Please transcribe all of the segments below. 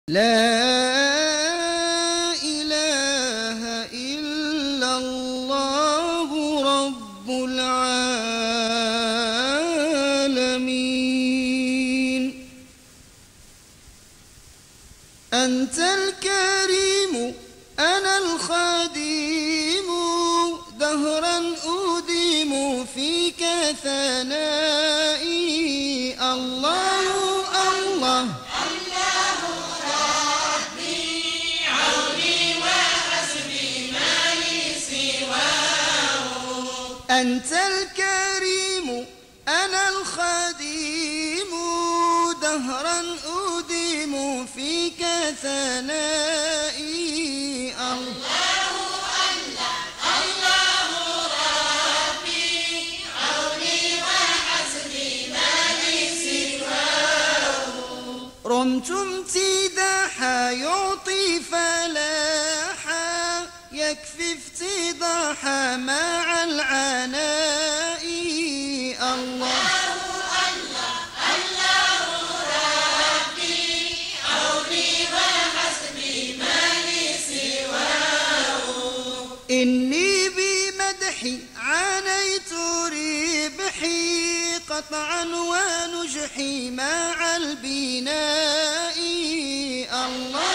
لا إله إلا الله رب العالمين. أنت الكريم أنا الخديم، دهرا أديم فيك ثنائي. الله الله أنت الكريم أنا الخديم، دهرا أديم فيك ثنائي. الله الله ربي عوني وحسبي ما لي سواه. رمت امتداحا يعطي فلاحا، يكفي افتضاحا مع العناء. الله الله ربي عوني وحسبي ما لي سواه. إني بمدحي عانيت ربحي، قطعا ونجحي مع البناء. الله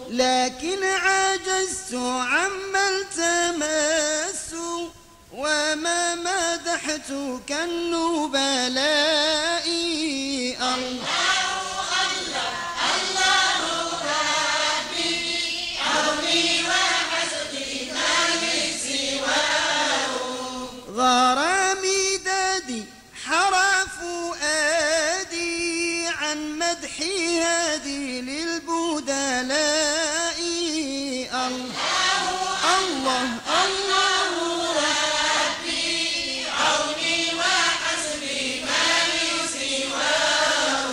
لكن عجزت عما التماس، وما مدحتك النبلاء. الله ربي عوني وحسبي ما لي سواه. غرامي دادي حرى فؤادي، عن مدحي هادي للبدلاء. الله الله ربي عوني وحسبي ما لي سواه.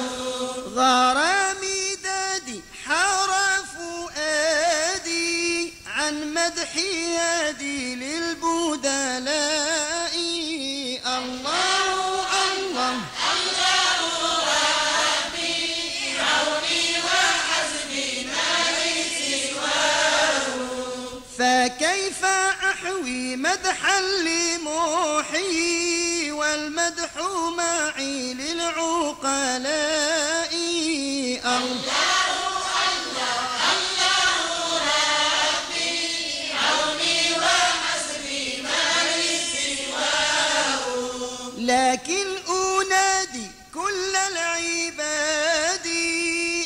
غرامي دادي حرى فؤادي، عن مدحي هادي للبدلاء. الله الله ربي عوني وحسبي ما لي سواه. فكيف أحوي مدحا لمحيي، والمدح معي للعقلاء. الله ربي عوني وحسبي ما لي سواه. لكن أنادي كل العباد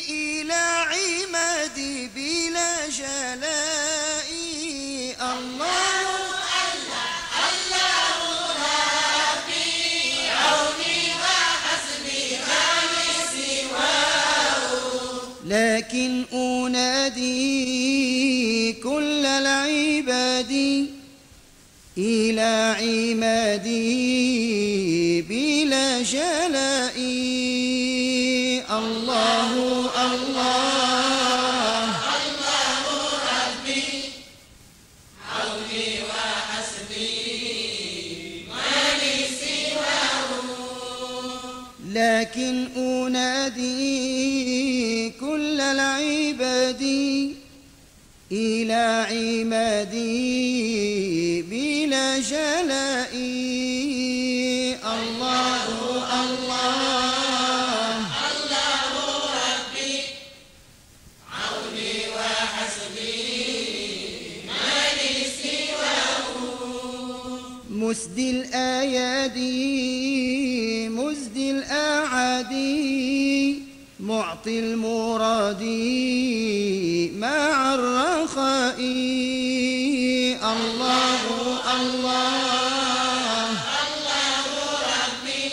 إلى عمادي بلا جلاء. الله ربي عوني وحسبي ما لي سواه. لكن أنادي كل العباد إلى عمادي بلا جلاء. الله الله ربي عوني وحسبي ما لي سواه. لكن أنادي كل العباد إلى عمادي بلا جلاء. الله الله ربي عوني وحسبي ما لي سواه. مسدي الآيادي مزدي الأعادي، معطي المراد مع الرخاء. الله الله ربي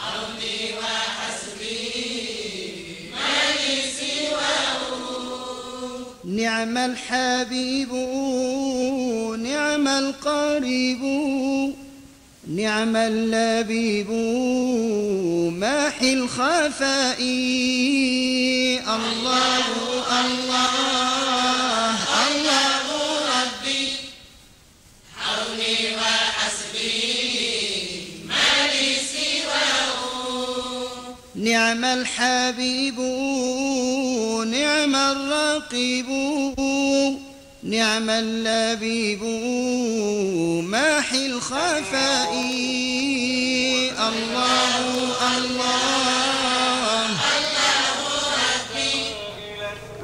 عوني وحسبي ما لي سواه. نعم الحبيب نعم القريب، نعم اللبيب ماحي الخفاء. الله الله الله ربي عوني وحسبي ما لي سواه. نعم الحبيب نعم الرقيب نعم اللبيب ماحي الخفاء. الله الله الله ربي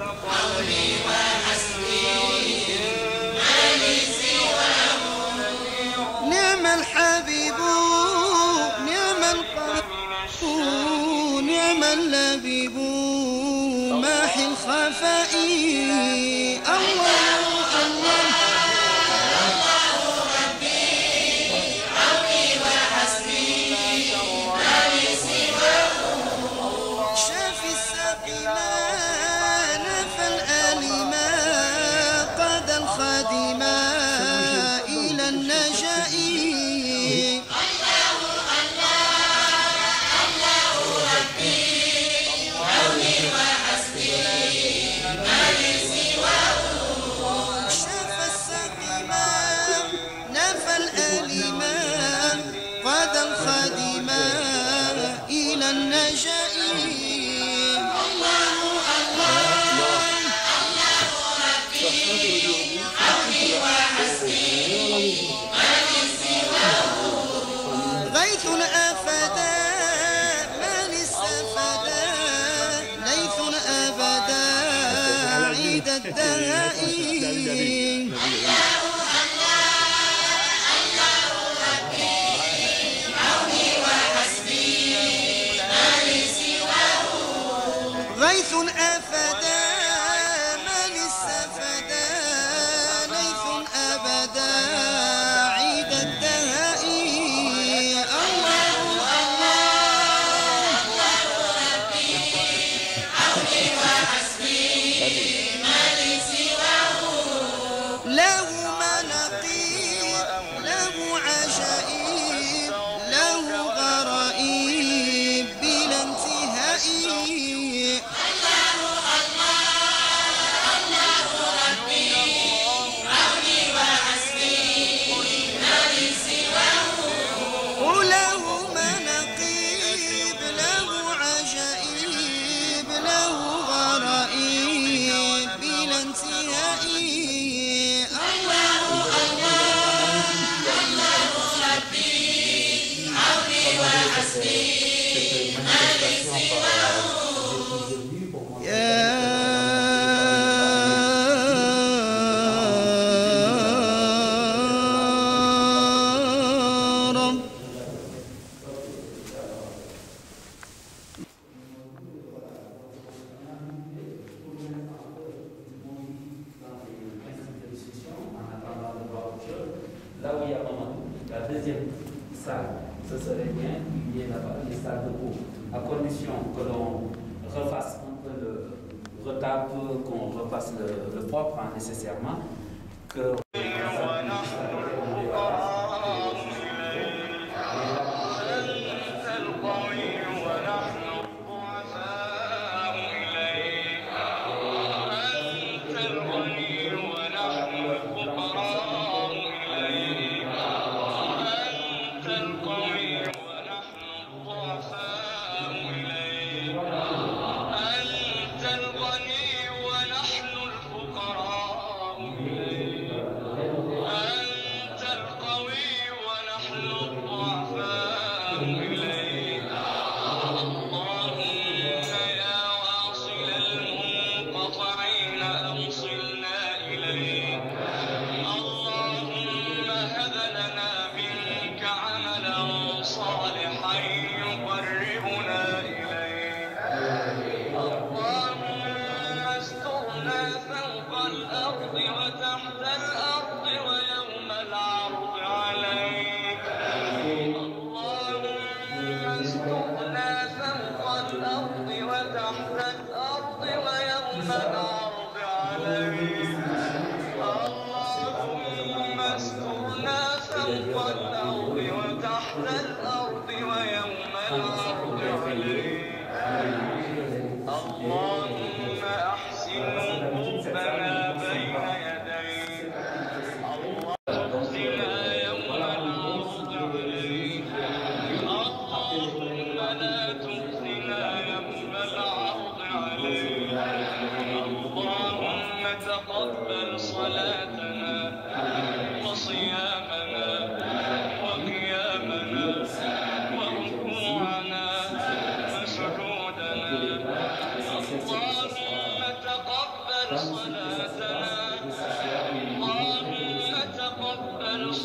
عوني وحسبي ما لي سواه. نعم الحبيب نعم القريب نعم اللبيب ماحي الخفاء. الله الله شافي السقيما نفى الآلما قاد الخادما إلى النجاء. شافى السقيما نفى الآلما قاد الخادما إلى النجاء. الله الله غيث أفدا من استفدا ليث أبدا عيد الدهاء. غيث أفدا من استفدا ليث أبدا عيد الدهاء. الله الله له مناقيب له عجائب له غرائب بلا انتهاء. وله مناقيب له عجائب له غرائب بلا انتهاء. الله يا رب. Là où il y a Mamadou, la deuxième salle, ce serait bien qu'il y ait là-bas les salles de cours, à condition que l'on refasse un peu le retape, qu'on refasse le propre nécessairement, que اللهم أحسن عقوبنا بين يديك. اللهم اخزنا يوم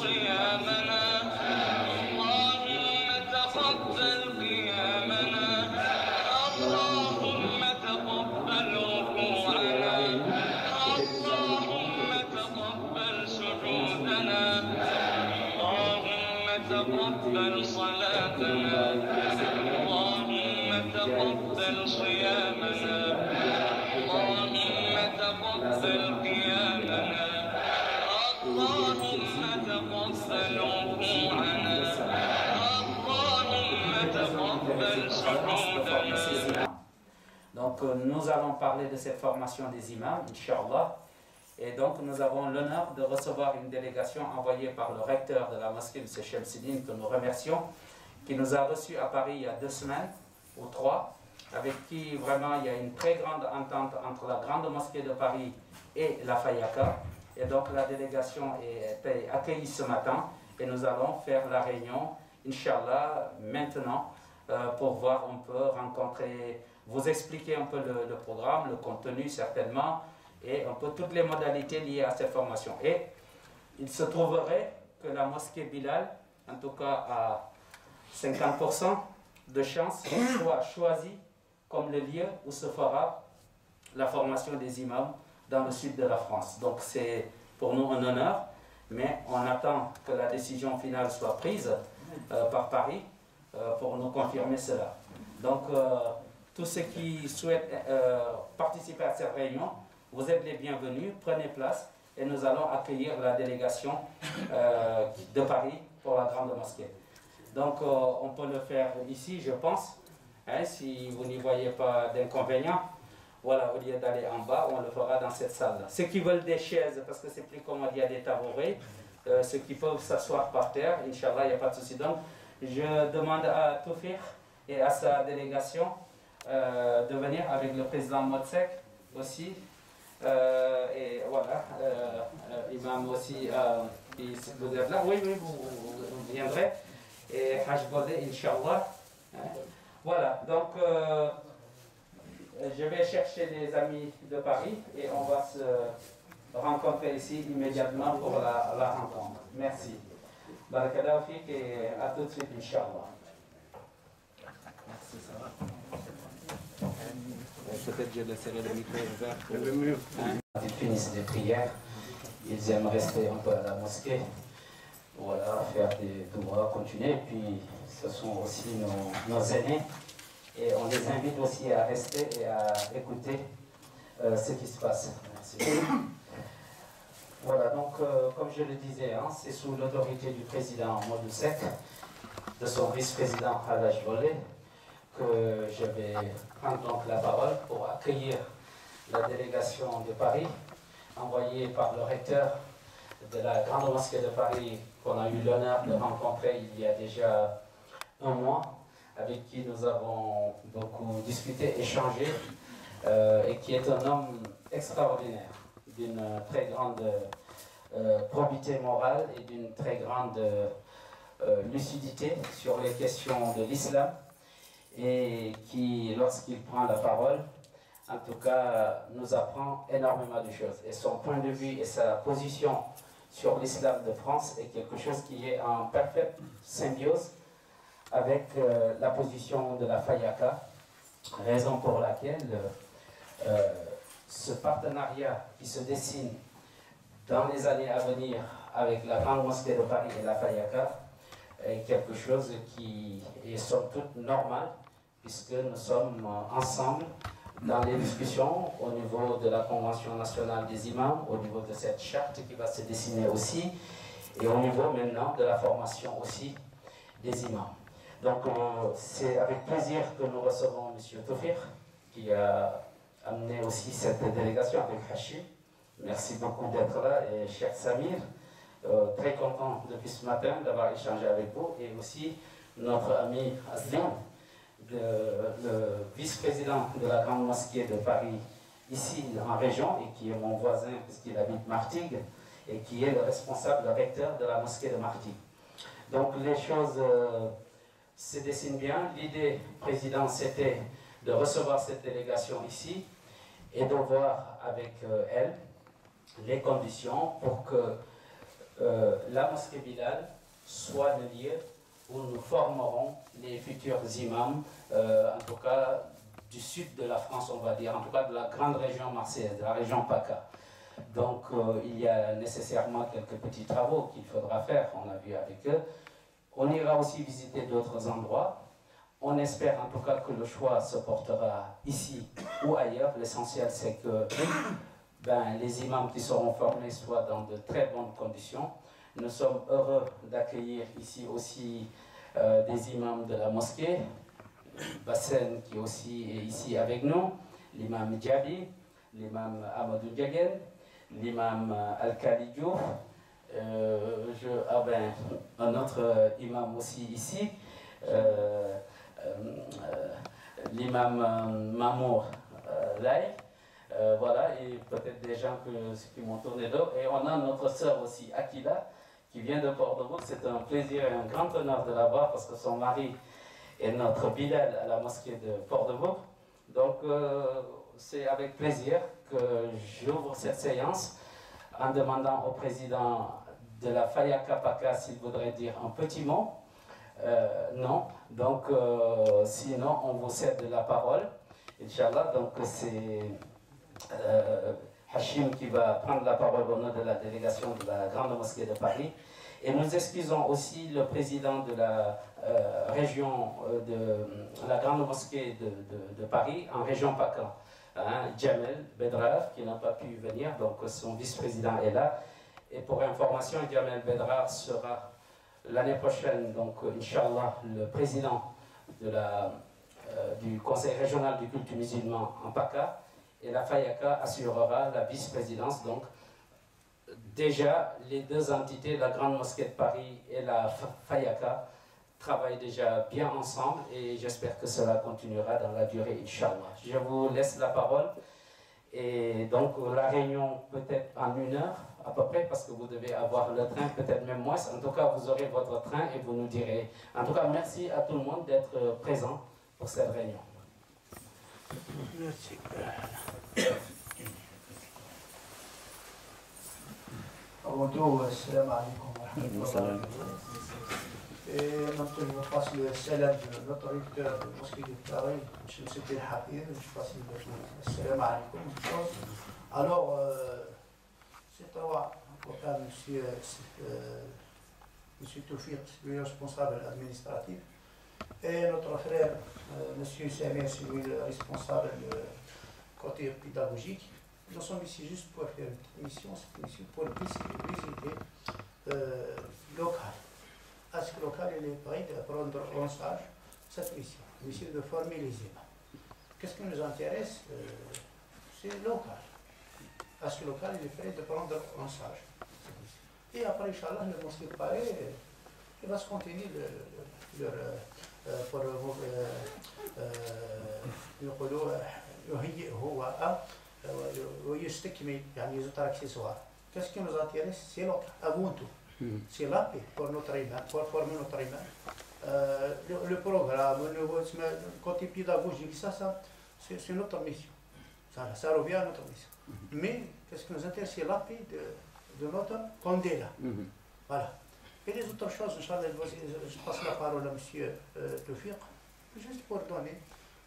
صيامنا اللهم تقبل قيامنا اللهم تقبل ركوعنا اللهم تقبل سجودنا اللهم تقبل صلاتنا اللهم تقبل صيامنا اللهم تقبل قيامنا اللهم تقبل ركوعنا اللهم تقبل سجودنا. Donc nous allons parler de cette formation des imams, Inch'Allah. Et donc nous avons l'honneur de recevoir une délégation envoyée par le recteur de la mosquée, M. Shamsidine, que nous remercions, qui nous a reçus à Paris il y a 2 semaines ou 3, avec qui vraiment il y a une très grande entente entre la grande mosquée de Paris et la Fayaka. Et donc la délégation est accueillie ce matin et nous allons faire la réunion, Inch'Allah, maintenant, pour voir un peu, rencontrer, vous expliquer un peu le programme, le contenu certainement, et un peu toutes les modalités liées à cette formation. Et il se trouverait que la mosquée Bilal, en tout cas à 50% de chance, soit choisie comme le lieu où se fera la formation des imams dans le sud de la France. Donc c'est pour nous un honneur, mais on attend que la décision finale soit prise par Paris pour nous confirmer cela. Donc tous ceux qui souhaitent participer à cette réunion, vous êtes les bienvenus, prenez place et nous allons accueillir la délégation de Paris pour la grande mosquée. Donc on peut le faire ici, je pense, hein, si vous n'y voyez pas d'inconvénient. Voilà, au lieu d'aller en bas, on le fera dans cette salle-là. Ceux qui veulent des chaises, parce que c'est plus commode, il y a des tabourets, ceux qui peuvent s'asseoir par terre, Inch'Allah, il n'y a pas de souci. Donc je demande à Toufir et à sa délégation de venir avec le président Motsek aussi. Et voilà, Imam aussi, vous êtes là, oui, vous viendrez, et Hajj Bodé, Inch'Allah. Voilà, donc je vais chercher des amis de Paris et on va se rencontrer ici immédiatement pour la rencontre. Merci. Barakallahu fik et à tout de suite, Inch'Allah. Merci, ça va. Peut-être je laisserai le micro ouvert pour le mur. Ils finissent les prières, ils aiment rester un peu à la mosquée, voilà, faire des doigts, continuer. Et puis ce sont aussi nos aînés et on les invite aussi à rester et à écouter ce qui se passe. Merci. Voilà, donc comme je le disais, hein, c'est sous l'autorité du président Modou Sek, de son vice-président Hadaj Volé, que je vais prendre donc la parole pour accueillir la délégation de Paris, envoyée par le recteur de la grande mosquée de Paris, qu'on a eu l'honneur de rencontrer il y a déjà 1 mois, avec qui nous avons beaucoup discuté, échangé, et qui est un homme extraordinaire, d'une très grande probité morale et d'une très grande lucidité sur les questions de l'islam, et qui, lorsqu'il prend la parole, en tout cas, nous apprend énormément de choses. Et son point de vue et sa position sur l'islam de France est quelque chose qui est en parfaite symbiose avec la position de la Fayaka, raison pour laquelle ce partenariat qui se dessine dans les années à venir avec la grande mosquée de Paris et la Fayaka est quelque chose qui est somme toute normal, puisque nous sommes ensemble dans les discussions au niveau de la Convention nationale des imams, au niveau de cette charte qui va se dessiner aussi, et au niveau maintenant de la formation aussi des imams. Donc c'est avec plaisir que nous recevons M. Toufir, qui a amené aussi cette délégation avec Hachim. Merci beaucoup d'être là, et cher Samir, très content depuis ce matin d'avoir échangé avec vous, et aussi notre ami Aslan, le vice-président de la grande mosquée de Paris, ici en région, et qui est mon voisin puisqu'il habite Martigues, et qui est le responsable, le recteur de la mosquée de Martigues. Donc les choses se dessinent bien. L'idée, président, c'était de recevoir cette délégation ici et de voir avec elle les conditions pour que la mosquée Bilal soit le lieu où nous formerons les futurs imams, en tout cas du sud de la France, on va dire, en tout cas de la grande région marseillaise, de la région PACA. Donc il y a nécessairement quelques petits travaux qu'il faudra faire, on a vu avec eux. On ira aussi visiter d'autres endroits. On espère en tout cas que le choix se portera ici ou ailleurs. L'essentiel c'est que les imams qui seront formés soient dans de très bonnes conditions. Nous sommes heureux d'accueillir ici aussi des imams de la mosquée. Bassen qui aussi est ici avec nous, l'imam Djabi, l'imam Amadou Diagen, l'imam Al-Khali Diouf, un autre imam aussi ici, l'imam Mamour Laï, voilà, et peut-être des gens qui m'ont tourné d'eau. Et on a notre sœur aussi, Akila, qui vient de Port-de-Bouc. C'est un plaisir et un grand honneur de la voir parce que son mari est notre Bilal à la mosquée de Port-de-Bouc. Donc c'est avec plaisir que j'ouvre cette séance en demandant au président de la Fayaka PACA s'il voudrait dire un petit mot. Non, donc sinon on vous cède la parole, Inch'Allah. Donc c'est Hachim qui va prendre la parole au nom de la délégation de la Grande Mosquée de Paris. Et nous excusons aussi le président de la région de la Grande Mosquée de Paris, en région PACA, Jamel Bedrar, qui n'a pas pu venir, donc son vice-président est là. Et pour information, Jamel Bedrar sera l'année prochaine, donc Inch'Allah, le président du Conseil régional du culte musulman en PACA, et la Fayaka assurera la vice-présidence. Donc déjà, les deux entités, la Grande Mosquée de Paris et la Fayaka, travaillent déjà bien ensemble et j'espère que cela continuera dans la durée, Inch'Allah. Je vous laisse la parole. Et donc la réunion peut-être en 1 heure à peu près, parce que vous devez avoir le train, peut-être même moins. En tout cas, vous aurez votre train et vous nous direz. En tout cas, merci à tout le monde d'être présent pour cette réunion. Merci. Avant tout, salam alaikum wa rahmatullahi. Et maintenant, je passe le salam de notre recteur de mosquée de Paris, M. Sidi Hafir. Je passe le salam alaikum. Alors, c'est à M. Toufiq, lui responsable administratif, et notre frère, M. Samir, c'est lui le responsable côté pédagogique. Nous sommes ici juste pour faire une mission, pour visiter local. Ask local, il est prêt à prendre en charge cette mission, mission de former les imams. Qu'est-ce qui nous intéresse? C'est local. Ask local, il est prêt de prendre en charge cette mission. Et après, Inch'Allah, le mosquée de Paris, il va se continuer pour ويستكمل يعني les autres accessoires. Qu'est-ce qui nous intéresse? C'est local, avant tout. C'est la paix pour notre imam, pour former notre imam. Le programme, le côté pédagogique, ça c'est notre mission. Ça revient à notre mission. Mais qu'est-ce qui nous intéresse? C'est la paix de notre candidat. Voilà. Et les autres choses, Inch'Allah, je passe la parole à M. Toufiq, juste pour donner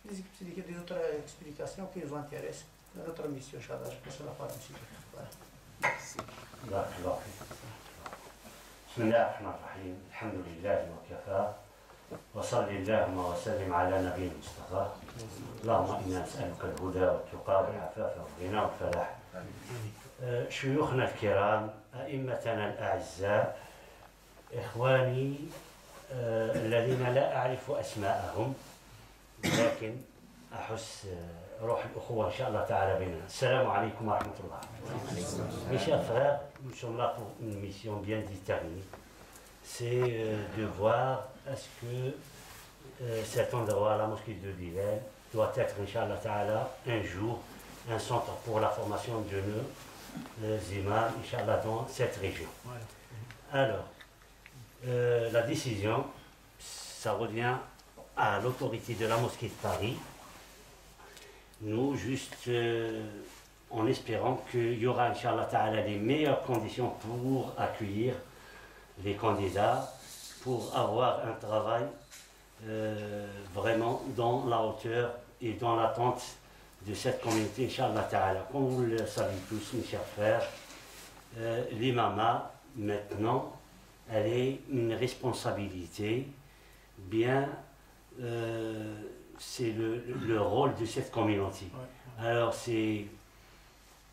des autres explications qui nous intéressent dans notre mission, Inch'Allah. Je passe la parole à M. Toufiq. Voilà. بارك الله فيك. بسم الله الرحمن الرحيم، الحمد لله وكفى وصل اللهم وسلم على نبينا المصطفى. اللهم انا نسالك الهدى والتقى والعفاف والغنى والفلاح. شيوخنا الكرام، ائمتنا الاعزاء، اخواني الذين لا اعرف اسماءهم لكن أحس روح الأخوة إن شاء الله تعالى بيننا. السلام عليكم ورحمة الله. Mes chers frères, nous sommes là pour une mission bien déterminée. C'est de voir est-ce que cet endroit, la mosquée de Bilal, doit être, Inch'Allah ta'ala, un jour, un centre pour la formation de nos imams, Inch'Allah, dans cette région. Alors, la décision, ça revient à l'autorité de la mosquée de Paris. Nous, juste en espérant qu'il y aura, Inch'Allah ta'ala, les meilleures conditions pour accueillir les candidats pour avoir un travail vraiment dans la hauteur et dans l'attente de cette communauté, Inch'Allah Ta'ala. Comme vous le savez tous, mes chers frères, l'imama, maintenant, elle est une responsabilité, bien, c'est le rôle de cette communauté. Alors c'est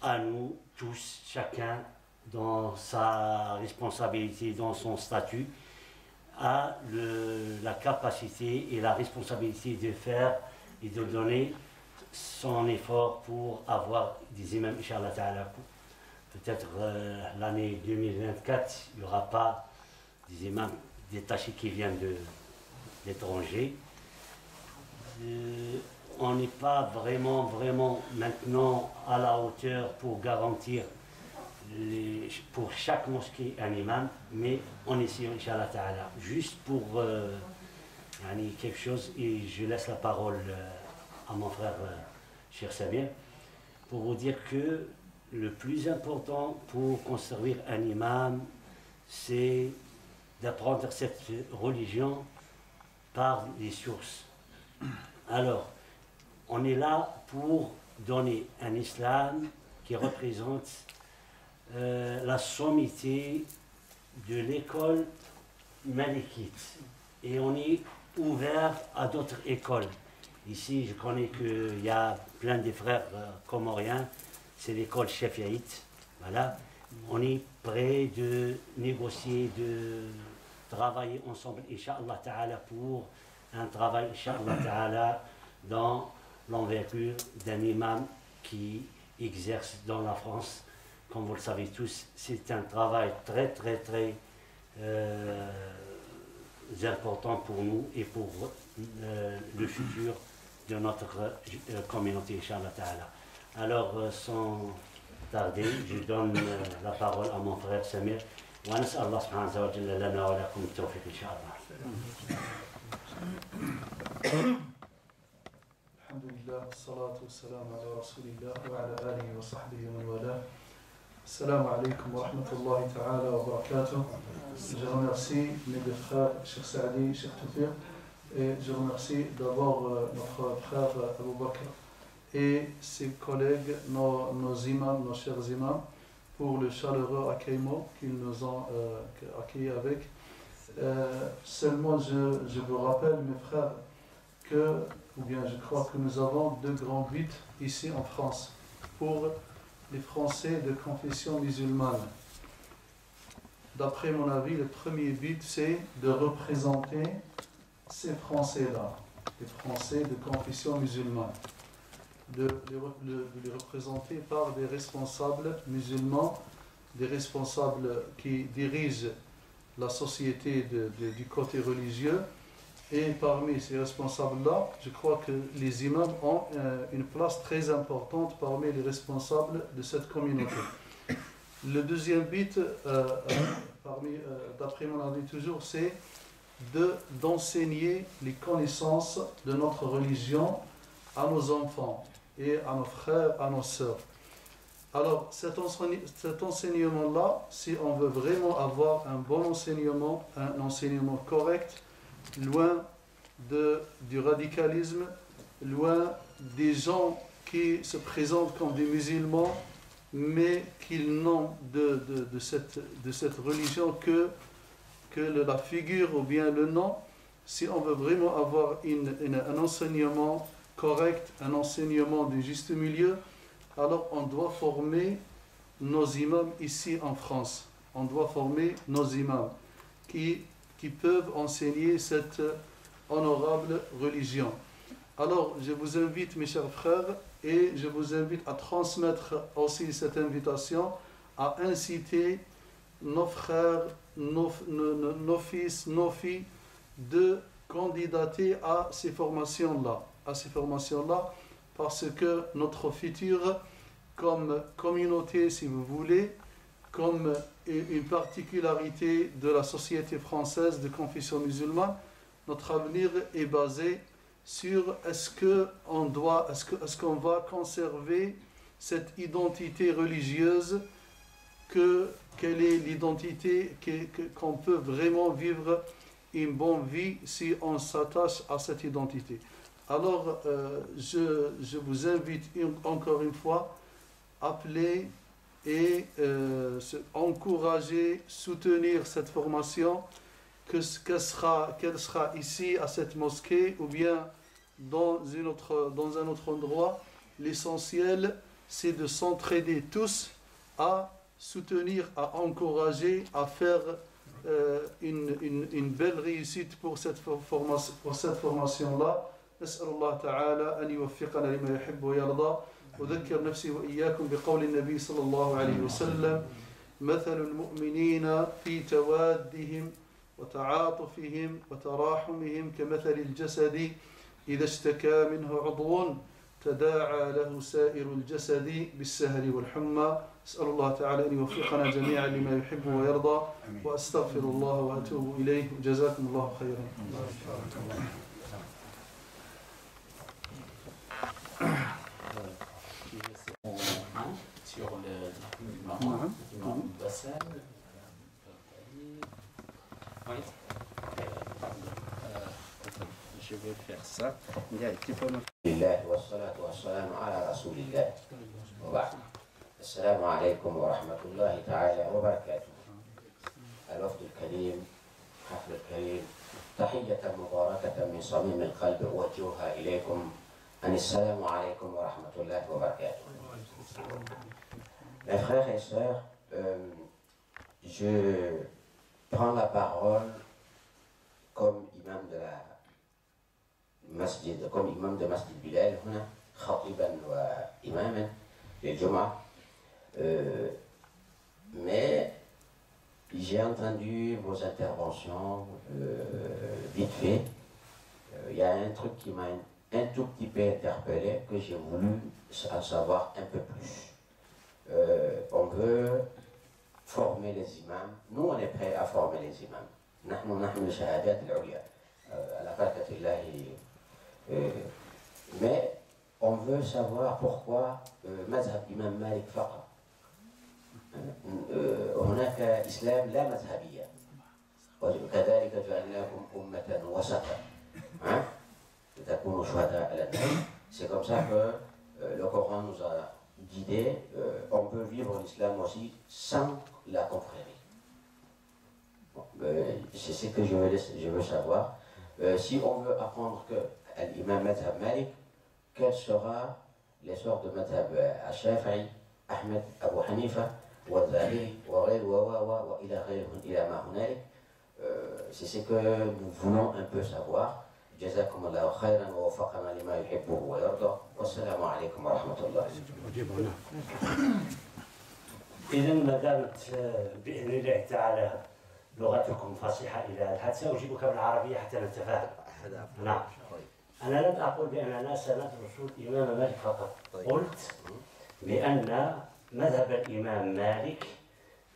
à nous tous, chacun dans sa responsabilité, dans son statut, a la capacité et la responsabilité de faire et de donner son effort pour avoir des imams, Inch'Allah Ta'ala. Peut-être l'année 2024, il n'y aura pas des imams détachés qui viennent de l'étranger. On n'est pas vraiment maintenant à la hauteur pour garantir pour chaque mosquée un imam, mais on essaie, Inch'Allah Ta'ala, juste pour quelque chose, et je laisse la parole à mon frère Cheikh Samir, pour vous dire que le plus important pour construire un imam, c'est d'apprendre cette religion par les sources. Alors, on est là pour donner un islam qui représente la sommité de l'école malikite. Et on est ouvert à d'autres écoles. Ici, je connais qu'il y a plein de frères comoriens, c'est l'école shafi'ite. Voilà. On est prêt de négocier, de travailler ensemble, Inch'Allah Ta'ala, pour un travail, Inch'Allah Ta'ala, dans l'envergure d'un imam qui exerce dans la France. Comme vous le savez tous, c'est un travail très important pour nous et pour le futur de notre communauté, Inch'Allah Ta'ala. Alors, sans tarder, je donne la parole à mon frère Samir. ونسأل الله سبحانه وتعالى لنا ولكم التوفيق إن شاء الله. الحمد لله والصلاة والسلام على رسول الله وعلى آله وصحبه ومن والاه. Assalamu alaikum wa rahmatullahi ta'ala wa barakatuh. Je remercie mes deux frères, Cheikh Saadi, Cheikh Toufiq, et je remercie d'abord notre frère Abou Bakr et ses collègues, nos imams, nos chers imams, pour le chaleureux accueillement qu'ils nous ont accueillis avec. Seulement, je vous rappelle, mes frères, ou bien je crois que nous avons deux grands buts ici en France pour les Français de confession musulmane. D'après mon avis, le premier but, c'est de représenter ces Français-là, les Français de confession musulmane, de les représenter par des responsables musulmans, des responsables qui dirigent la société du côté religieux. Et parmi ces responsables-là, je crois que les imams ont une place très importante parmi les responsables de cette communauté. Le deuxième but, d'après mon avis toujours, c'est d'enseigner les connaissances de notre religion à nos enfants et à nos frères, à nos sœurs. Alors cet enseignement-là, si on veut vraiment avoir un bon enseignement, un enseignement correct, loin du radicalisme, loin des gens qui se présentent comme des musulmans, mais qui n'ont de cette religion que la figure ou bien le nom. Si on veut vraiment avoir un enseignement correct, un enseignement du juste milieu, alors on doit former nos imams ici en France. On doit former nos imams qui peuvent enseigner cette honorable religion. Alors, je vous invite, mes chers frères, et je vous invite à transmettre aussi cette invitation, à inciter nos frères, nos fils, nos filles, de candidater à ces formations-là, parce que notre futur, comme communauté, si vous voulez, comme une particularité de la société française de confession musulmane, notre avenir est basé sur est-ce qu'on va conserver cette identité religieuse quelle est l'identité, qu'on peut vraiment vivre une bonne vie si on s'attache à cette identité. Alors, je vous invite encore une fois à appeler et encourager, soutenir cette formation, qu'elle sera ici à cette mosquée ou bien dans un autre endroit. L'essentiel, c'est de s'entraider tous à soutenir, à encourager, à faire une belle réussite pour cette formation-là. نسأل الله تعالى أن يوفقنا لما يحب ويرضى. أذكر نفسي وإياكم بقول النبي صلى الله عليه وسلم: مثل المؤمنين في توادهم وتعاطفهم وتراحمهم كمثل الجسد إذا اشتكى منه عضو تداعى له سائر الجسد بالسهر والحمى. أسأل الله تعالى أن يوفقنا جميعا لما يحب ويرضى، وأستغفر الله وأتوب إليه. جزاكم الله خيرا. Sur l'imam Bassal. Oui. Je vais faire ça. لله والصلاة والسلام على رسول الله وبعد. السلام عليكم ورحمة الله تعالى وبركاته. الوفد الكريم، حفل الكريم، تحية مباركة من صميم القلب أوجهها إليكم. السلام عليكم ورحمة الله وبركاته. Mes frères et sœurs, je prends la parole comme imam de la masjid, comme imam de Masjid Bilal, khatiban wa imaman للجمعة. Mais j'ai entendu vos interventions vite fait. Il y a un truc qui m'a un tout petit peu interpellé, que j'ai voulu en savoir un peu plus. On veut former les imams. Nous, on est prêts à former les imams. نحن نحمل شهادات العليا على بركة الله. Mais on veut savoir pourquoi مذهب إمام مالك فقط. هناك إسلام لا مذهبية، وكذلك جعلناكم أمة وسطا لتكونوا شهداء على الناس. C'est comme ça que le Coran nous a guidés. On peut vivre l'islam aussi sans la confrérie. C'est ce que je veux savoir. Si on veut apprendre que l'imam Madhab Malik, quelles seront les sortes de Madhab Al-Shafi'i, Ahmed, Abu Hanifa, Wazali, Warel, Wawa, ila ma hunalik. C'est ce que nous voulons un peu savoir. جزاكم الله خيرا ووفقنا لما يحبه ويرضى، والسلام عليكم ورحمة الله. إذا ما دامت بإذن الله تعالى لغتكم فصيحة إلى الحد، سأجيبك بالعربية حتى نتفاهم. نعم. أنا لم أقل بأننا سندرس الإمام مالك فقط. قلت بأن مذهب الإمام مالك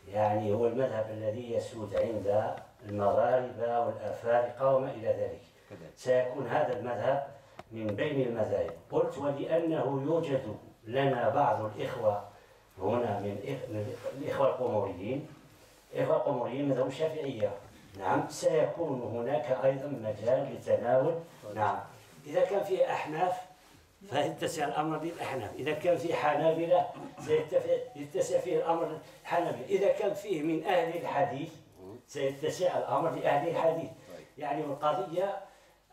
يعني هو المذهب الذي يسود عند المغاربة والأفارقة وما إلى ذلك. سيكون هذا المذهب من بين المذاهب. قلت ولأنه يوجد لنا بعض الإخوة هنا من الإخوة القمريين. الإخوة القمريين مذهب الشافعية. نعم. سيكون هناك أيضا مجال لتناول. نعم. إذا كان فيه أحناف فيتسع الأمر للأحناف. إذا كان فيه حنابلة سيتسع فيه الأمر للحنابلة. إذا كان فيه من أهل الحديث سيتسع الأمر لأهل الحديث. يعني القضية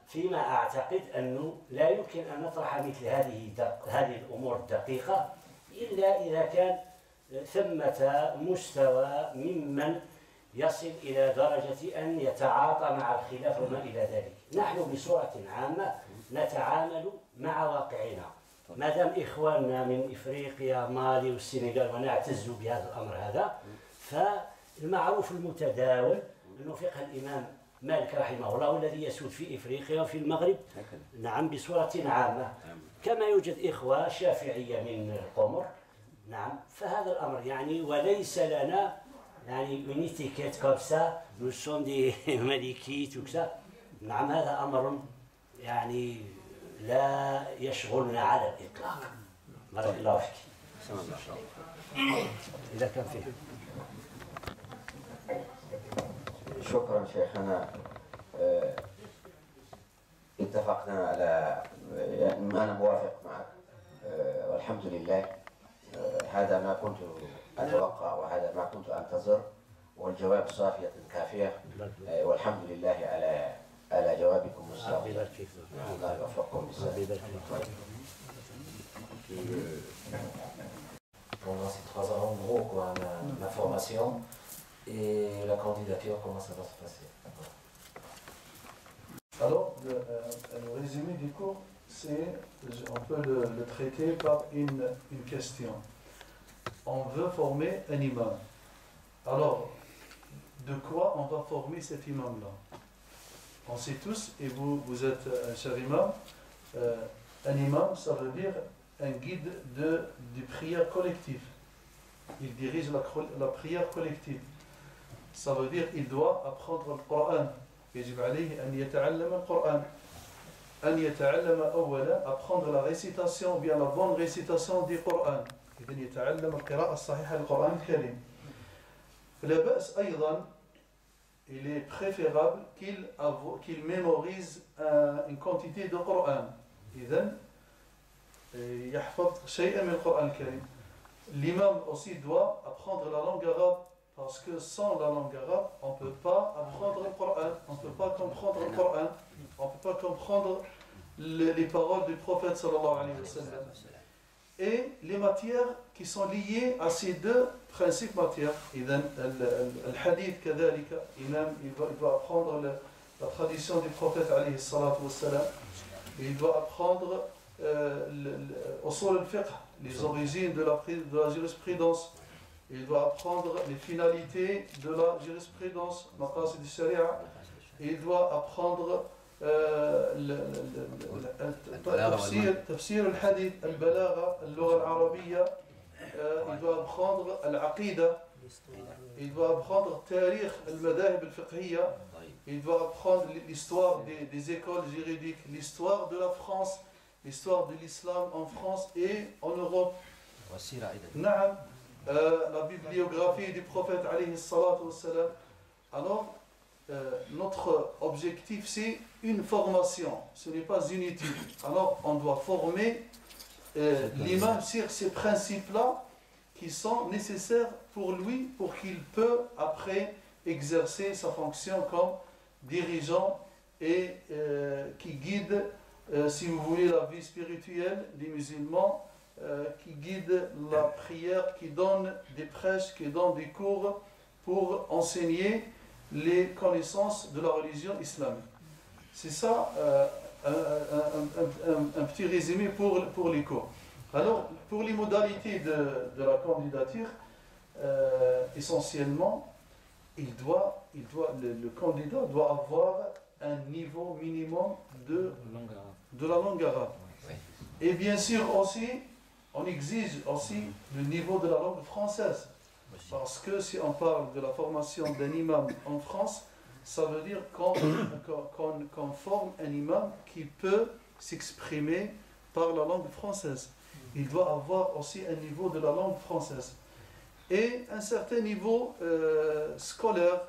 فيما أعتقد أنه لا يمكن أن نطرح مثل هذه الأمور الدقيقة إلا إذا كان ثمة مستوى ممن يصل إلى درجة أن يتعاطى مع الخلاف وما إلى ذلك. نحن بصورة عامة نتعامل مع واقعنا. ما دام إخواننا من إفريقيا مالي والسنغال ونعتز بهذا الأمر هذا، فالمعروف المتداول أنه فقه الإمام مالك رحمه الله الذي يسود في إفريقيا وفي المغرب. نعم. بصورة عامة كما يوجد إخوة شافعية من القمر. نعم. فهذا الأمر يعني وليس لنا يعني une étiquette comme ça nous sommes des malikites وكذا. نعم. هذا أمر يعني لا يشغلنا على الإطلاق. بارك الله فيك. إذا كان فيه شكرا شيخنا. اتفقنا على أنا موافق معك والحمد لله. هذا ما كنت أتوقع وهذا ما كنت أنتظر، والجواب صافية كافية، والحمد لله على جوابكم الصافي. الله يوفقكم بالسلامة. Pendant ces 3 ans, en gros, quoi, la formation et la candidature, comment ça va se passer? Alors, le résumé du cours, on peut le traiter par une question. On veut former un imam. Alors, de quoi on va former cet imam-là? On sait tous, et vous êtes un cher imam, un imam, ça veut dire un guide de prière collective. Il dirige la prière collective. Ça veut dire qu'il doit apprendre le Coran. يجب عليه أن يتعلم القرآن. أن يتعلم أولا apprendre la récitation, bien la bonne récitation du Coran. إذن يتعلم القراءة الصحيحة للقرآن الكريم. لا بأس أيضا, il est préférable qu'il mémorise une quantité de Coran. إذن يحفظ شيئا من القرآن الكريم. L'imam aussi doit apprendre la langue arabe, parce que sans la langue arabe, on ne peut pas apprendre le Coran, on ne peut pas comprendre le Coran, on ne peut pas comprendre les paroles du prophète sallallahu alayhi wa sallam. Et les matières qui sont liées à ces deux principes matières. إذن الحديث كذلك, il doit apprendre la tradition du prophète alayhi salatu wa sallam. Il doit apprendre usul al-fiqh, les origines de la jurisprudence. Il doit apprendre les finalités de la jurisprudence, maqasid al-sharia. Il doit apprendre تفسير الحديث, البلاغة, اللغة العربية. Il doit apprendre al-aqida. Il doit apprendre tarikh al-madahib al-fiqhiyya. Il doit apprendre l'histoire des écoles juridiques, l'histoire de la France, l'histoire de l'islam en France et en Europe. La bibliographie du prophète alayhi salatu wassalam. Alors, notre objectif, c'est une formation, ce n'est pas une étude. Alors, on doit former l'imam sur ces principes-là qui sont nécessaires pour lui, pour qu'il peut après exercer sa fonction comme dirigeant et qui guide, si vous voulez, la vie spirituelle des musulmans, qui guide la prière, qui donne des prêches, qui donne des cours pour enseigner les connaissances de la religion islamique. C'est ça un petit résumé pour les cours. Alors, pour les modalités de la candidature, essentiellement, le candidat doit avoir un niveau minimum de la langue arabe. Et bien sûr aussi, on exige aussi le niveau de la langue française. Parce que si on parle de la formation d'un imam en France, ça veut dire qu'on forme un imam qui peut s'exprimer par la langue française. Il doit avoir aussi un niveau de la langue française. Et un certain niveau scolaire.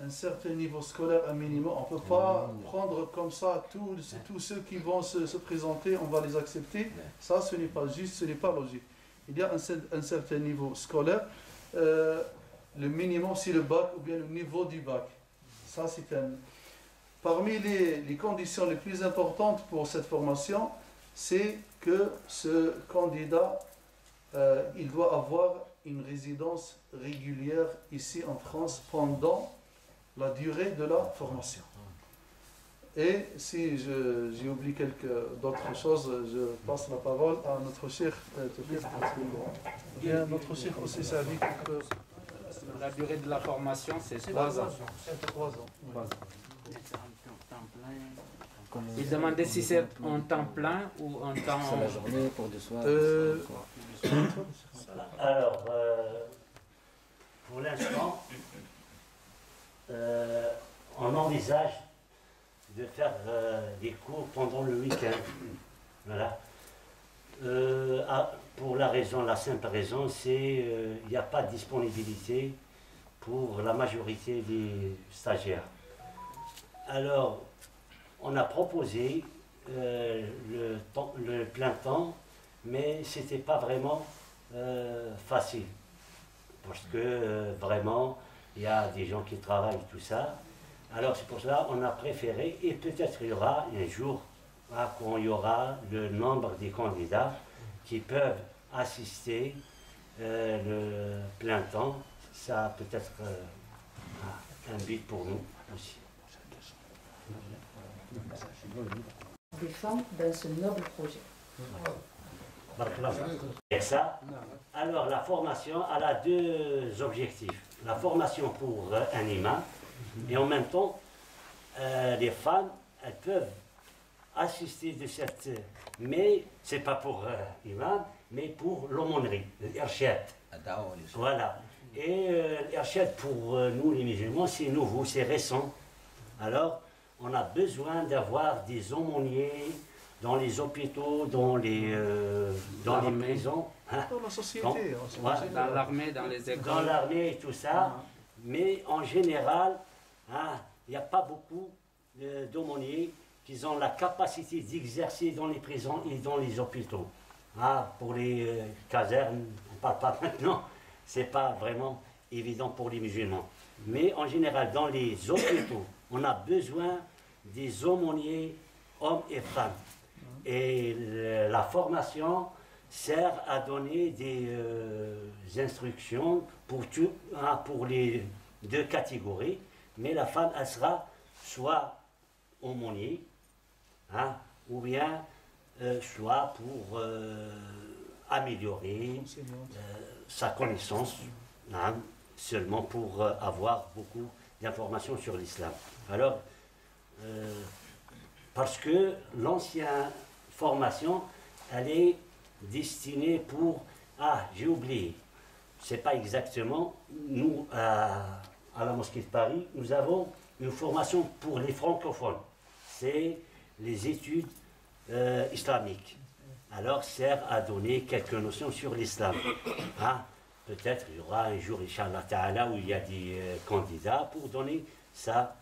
Un certain niveau scolaire, un minimum. On ne peut pas prendre comme ça tous ceux qui vont se présenter, on va les accepter. Ça, ce n'est pas juste, ce n'est pas logique. Il y a un certain niveau scolaire. Le minimum, c'est le bac ou bien le niveau du bac. Ça, c'est un... Parmi les conditions les plus importantes pour cette formation, c'est que ce candidat, il doit avoir une résidence régulière ici en France pendant la durée de la formation. Et si j'ai oublié d'autres choses, je passe la parole à notre cheikh. Notre cheikh aussi, ça dit que la durée de la formation, c'est 3 ans. 3 ans. Il demandait si c'est en temps plein ou en temps... C'est la journée pour du soir. Alors, pour l'instant, on envisage de faire des cours pendant le week-end. Voilà. Pour la simple raison, c'est qu'il n'y a pas de disponibilité pour la majorité des stagiaires. Alors, on a proposé le plein temps, mais ce n'était pas vraiment facile. Parce que vraiment, il y a des gens qui travaillent, tout ça. Alors c'est pour cela qu'on a préféré, et peut-être il y aura un jour, quand il y aura le nombre des candidats qui peuvent assister le plein temps, ça peut être un but pour nous aussi. Des femmes dans ce noble projet. Et ça, alors la formation, elle a deux objectifs. La formation pour un imam, et en même temps, les femmes, elles peuvent assister de cette... Mais ce n'est pas pour imam, mais pour l'aumônerie, l'irshad. Voilà. Et l'irshad pour nous les musulmans, c'est nouveau, c'est récent. Alors, on a besoin d'avoir des aumôniers dans les hôpitaux, dans les prisons. Hein? Dans la société. Dans l'armée, dans les écoles. Dans l'armée et tout ça. Mais en général, il n'y a pas beaucoup d'aumôniers qui ont la capacité d'exercer dans les prisons et dans les hôpitaux. Pour les casernes, on ne parle pas maintenant, ce n'est pas vraiment évident pour les musulmans. Mais en général, dans les hôpitaux, on a besoin des aumôniers, hommes et femmes. Et la formation sert à donner des instructions pour les deux catégories. Mais la femme, elle sera soit aumônier, ou bien soit pour améliorer sa connaissance, seulement pour avoir beaucoup d'informations sur l'islam. Alors, parce que l'ancienne formation, elle est destinée pour... j'ai oublié, c'est pas exactement, nous, à la mosquée de Paris, nous avons une formation pour les francophones. C'est les études islamiques. Alors, sert à donner quelques notions sur l'islam. Peut-être il y aura un jour, Inch'Allah Ta'ala, où il y a des candidats pour donner ça.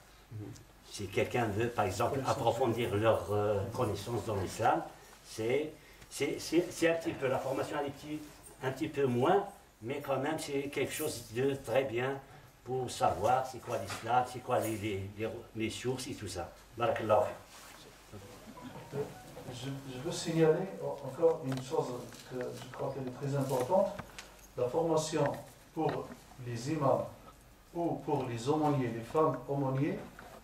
Si quelqu'un veut, par exemple, approfondir leur connaissance dans l'islam, c'est un petit peu, la formation est un petit peu moins, mais quand même c'est quelque chose de très bien pour savoir c'est quoi l'islam, c'est quoi les sources et tout ça. Barakallahu. Je veux signaler encore une chose que je crois qu'elle est très importante. La formation pour les imams ou pour les aumôniers, les femmes aumôniers,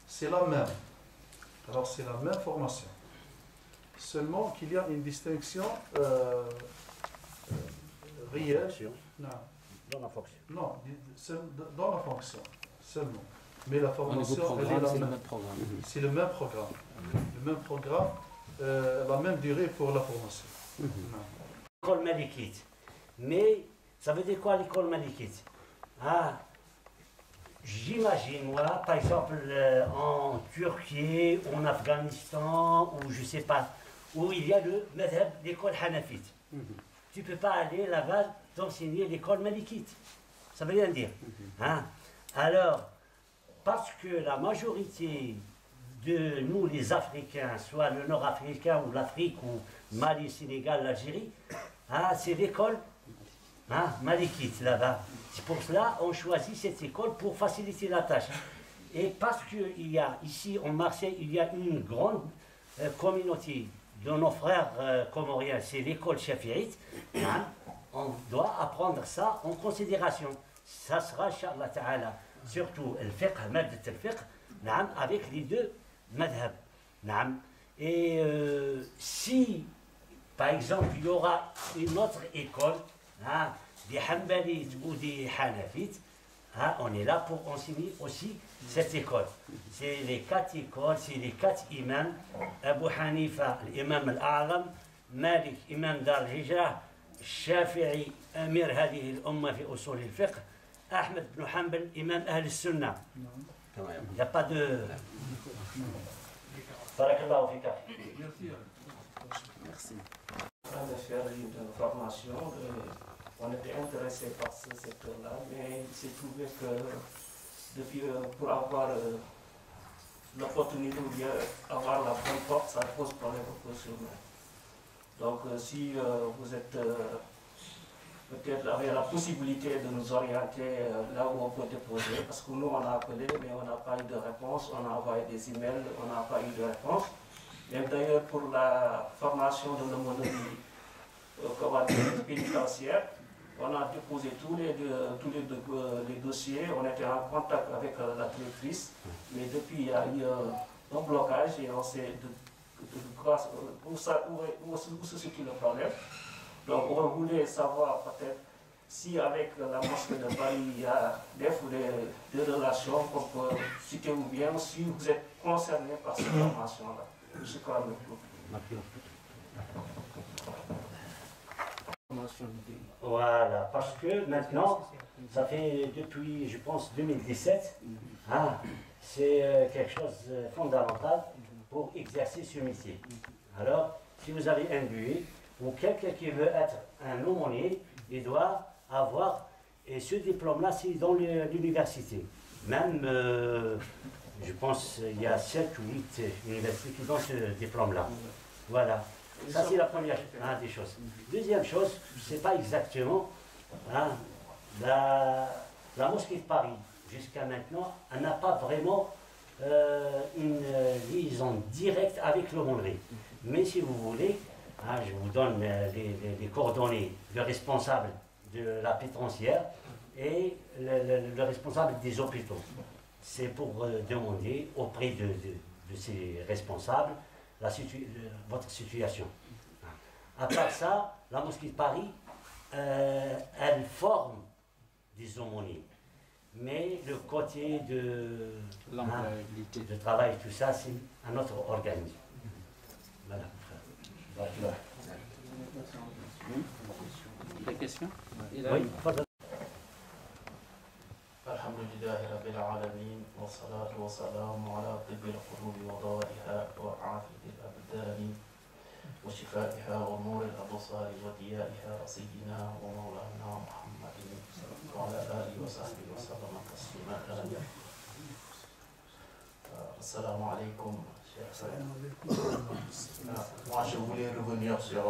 c'est la même. Alors c'est la même formation. Seulement qu'il y a une distinction réelle. Non. Dans la fonction. Non, dans la fonction seulement. Mais la formation, elle est la même. C'est le même programme. Le même programme, la même durée pour la formation. L'école malikite. Mais ça veut dire quoi l'école malikite? J'imagine, moi, par exemple, en Turquie, en Afghanistan, ou je ne sais pas, où il y a le madhab, l'école hanafite. Tu ne peux pas aller là-bas d'enseigner l'école malikite. Ça veut rien dire. Alors, parce que la majorité de nous, les Africains, soit le Nord-Africain ou l'Afrique, ou Mali, Sénégal, l'Algérie, c'est l'école malikite là-bas. C'est pour cela qu'on choisit cette école pour faciliter la tâche. Et parce qu'il y a ici en Marseille, il y a une grande communauté de nos frères comoriens, c'est l'école shafi'ite, on doit apprendre ça en considération. Ça sera, Inch'Allah Ta'ala, surtout le fiqh, madhat al-fiqh, avec les deux madhab. Et si, par exemple, il y aura une autre école, des Hanbalites ou des Hanafites, on est là pour enseigner aussi cette école. C'est les quatre écoles, c'est les quatre imams. Abu Hanifa, l'imam al-A'zam, Malik, imam Dar al-Hijra, Shafi'i, Amir هذه الأمة في أصول الفقه, Ahmed ibn Hanbal, imam Ahl al-Sunnah. Il n'y a pas de... Barakallahu fika. Merci. On a fait une formation on était intéressé par ce secteur-là, mais il s'est trouvé que depuis, pour avoir l'opportunité ou bien avoir la bonne porte, ça pose problème au peu sur nous. Donc si vous êtes peut-être avec la possibilité de nous orienter là où on peut déposer, parce que nous on a appelé mais on n'a pas eu de réponse, on a envoyé des emails, on n'a pas eu de réponse. Même d'ailleurs pour la formation de l'aumônerie pénitentiaire, on a déposé tous les dossiers, on était en contact avec la directrice, mais depuis il y a eu un blocage et on sait où se situe le problème. Donc on voulait savoir peut-être si avec la mosquée de Paris il y a des relations qu'on peut citer ou bien si vous êtes concerné par cette formation-là. Je crois Voilà, parce que maintenant, ça fait depuis, je pense, 2017, hein, c'est quelque chose de fondamental pour exercer ce métier. Alors, si vous avez un buée ou quelqu'un qui veut être un aumônier, il doit avoir, et ce diplôme-là, c'est dans l'université. Même, je pense, il y a 7 ou 8 universités qui ont ce diplôme-là. Voilà. Ça, c'est la première des choses. Deuxième chose, je ne sais pas exactement, hein, la mosquée de Paris, jusqu'à maintenant, elle n'a pas vraiment une liaison directe avec l'aumônerie. Mais si vous voulez, hein, je vous donne les coordonnées du responsable de la pénitentiaire et le responsable des hôpitaux. C'est pour demander auprès de ces responsables votre situation. À part ça, la mosquée de Paris, elle forme des aumôniers. Mais le côté de travail, tout ça, c'est un autre organisme. Voilà. Des questions? Oui. Alhamdulillahi Rabbil Alamin, wa salatu wa salamu ala tibbil qulubi wa dawaiha wa afidil abdani wa shifaiha wa nuril absari wa diyaiha sayyidina wa maulana Muhammadin wa ala alihi wa sahbihi wa sallama taslima. Assalamu alaikum. Moi je voulais revenir sur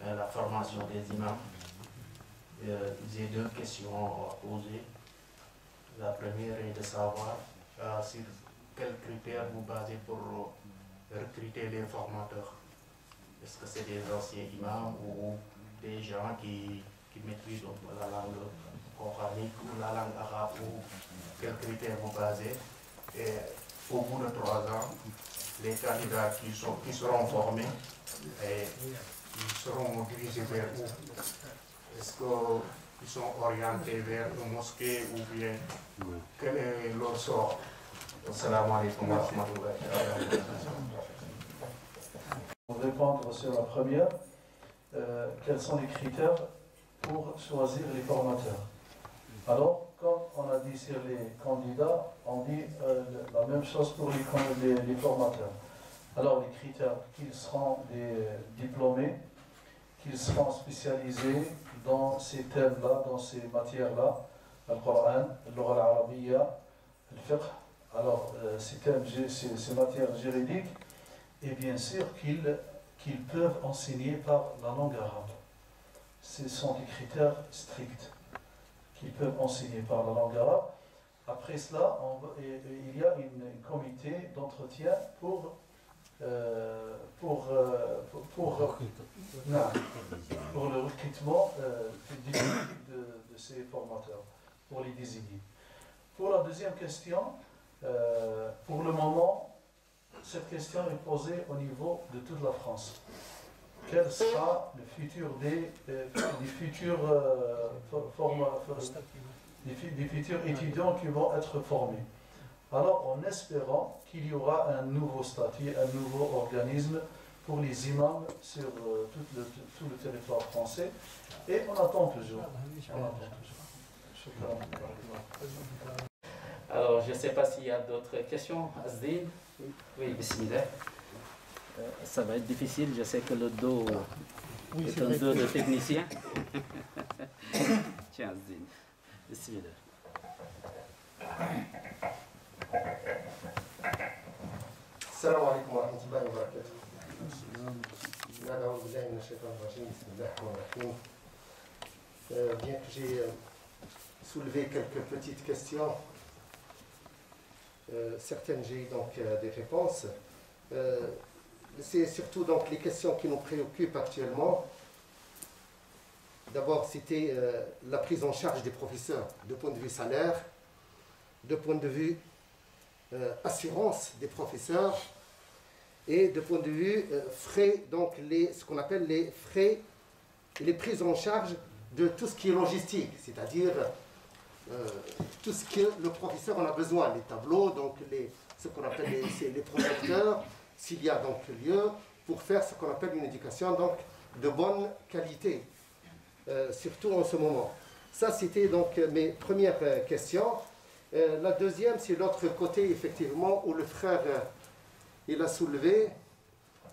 la formation des imams. J'ai deux questions à poser. La première est de savoir sur quels critères vous basez pour recruter les formateurs. Est-ce que c'est des anciens imams ou des gens qui maîtrisent la langue coranique ou la langue arabe, ou quels critères vous basez? Et au bout de 3 ans, les candidats qui seront formés, ils seront dirigés vers où? Est-ce qu'ils sont orientés vers une mosquée ou bien quel est leur sort? Assalamu alaikum wa rahmatullahi wa barakatuh. Pour répondre sur la première, quels sont les critères pour choisir les formateurs? Alors, comme on a dit sur les candidats, on dit la même chose pour les formateurs. Alors, les critères, qu'ils seront des diplômés, qu'ils seront spécialisés dans ces thèmes-là, dans ces matières-là, le Coran, le Lugha al-Arabiyya, le fiqh, alors ces thèmes, ces matières juridiques, et bien sûr qu'ils peuvent enseigner par la langue arabe. Ce sont des critères stricts, qu'ils peuvent enseigner par la langue arabe. Après cela, il y a un comité d'entretien pour le recrutement de ces formateurs, pour les désigner. Pour la deuxième question, pour le moment, cette question est posée au niveau de toute la France. Quel sera le futur des futurs étudiants qui vont être formés? Alors, en espérant qu'il y aura un nouveau statut, un nouveau organisme pour les imams sur tout le territoire français. Et on attend toujours. Alors, je ne sais pas s'il y a d'autres questions. Asdin? Oui, bismillah. Ça va être difficile, je sais que le dos Oui, Et c'est ton vrai. dos de technicien. Tiens, Zine. Bismillah. السلام عليكم ورحمة الله وبركاته. أعوذ بالله من الشيطان الرجيم. بسم الله الرحمن الرحيم. Bien que j'ai soulevé quelques petites questions, certaines j'ai eu donc des réponses. C'est surtout donc les questions qui nous préoccupent actuellement. D'abord, c'était la prise en charge des professeurs, de point de vue salaire, de point de vue assurance des professeurs et de point de vue frais, donc ce qu'on appelle les frais et les prises en charge de tout ce qui est logistique, c'est-à-dire tout ce que le professeur en a besoin, les tableaux, donc ce qu'on appelle les projecteurs, s'il y a donc lieu pour faire ce qu'on appelle une éducation donc de bonne qualité, surtout en ce moment. Ça, c'était donc mes premières questions. La deuxième, c'est l'autre côté, effectivement, où le frère il a soulevé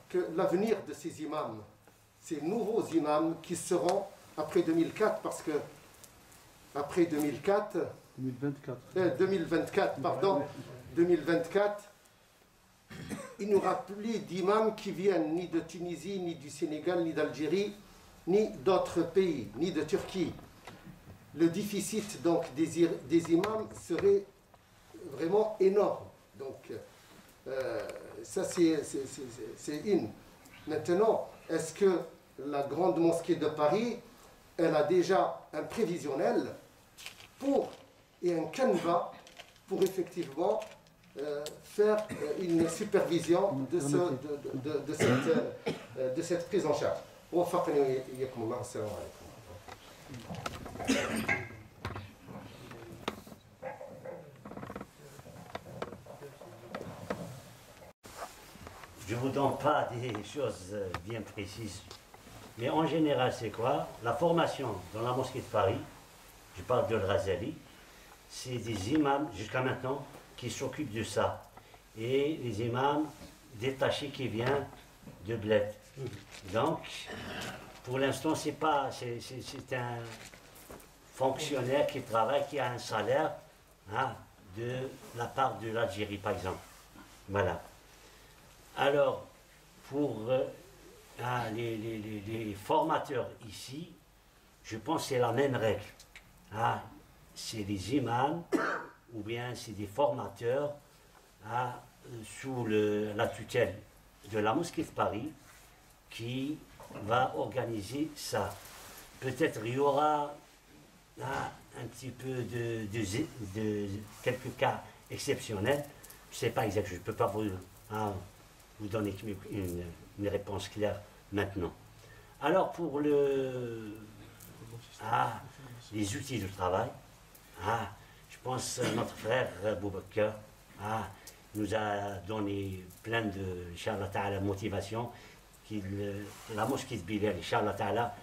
que l'avenir de ces imams, ces nouveaux imams qui seront après 2004, parce que après 2024, il n'y aura plus d'imams qui viennent ni de Tunisie, ni du Sénégal, ni d'Algérie, ni d'autres pays, ni de Turquie. Le déficit donc des imams serait vraiment énorme. Donc ça c'est une. Maintenant, est-ce que la grande mosquée de Paris, elle a déjà un prévisionnel et un canevas pour effectivement faire une supervision de cette prise en charge. Je ne vous donne pas des choses bien précises, mais en général, c'est quoi? La formation dans la mosquée de Paris, je parle de Razali, c'est des imams, jusqu'à maintenant, qui s'occupent de ça. Et les imams détachés qui viennent de Bled. Donc, pour l'instant, c'est un fonctionnaire qui travaille, qui a un salaire de la part de l'Algérie, par exemple. Voilà. Alors, pour les formateurs ici, je pense que c'est la même règle. C'est les imams ou bien c'est des formateurs sous la tutelle de la mosquée de Paris qui va organiser ça. Peut-être il y aura un petit peu de quelques cas exceptionnels. Je ne sais pas exactement, je ne peux pas vous donner une réponse claire maintenant. Alors pour les outils de travail, je pense que notre frère Boubacar nous a donné plein de, Inch'Allah Ta'ala, motivation. La mosquée de Bilal, Inch'Allah Ta'ala,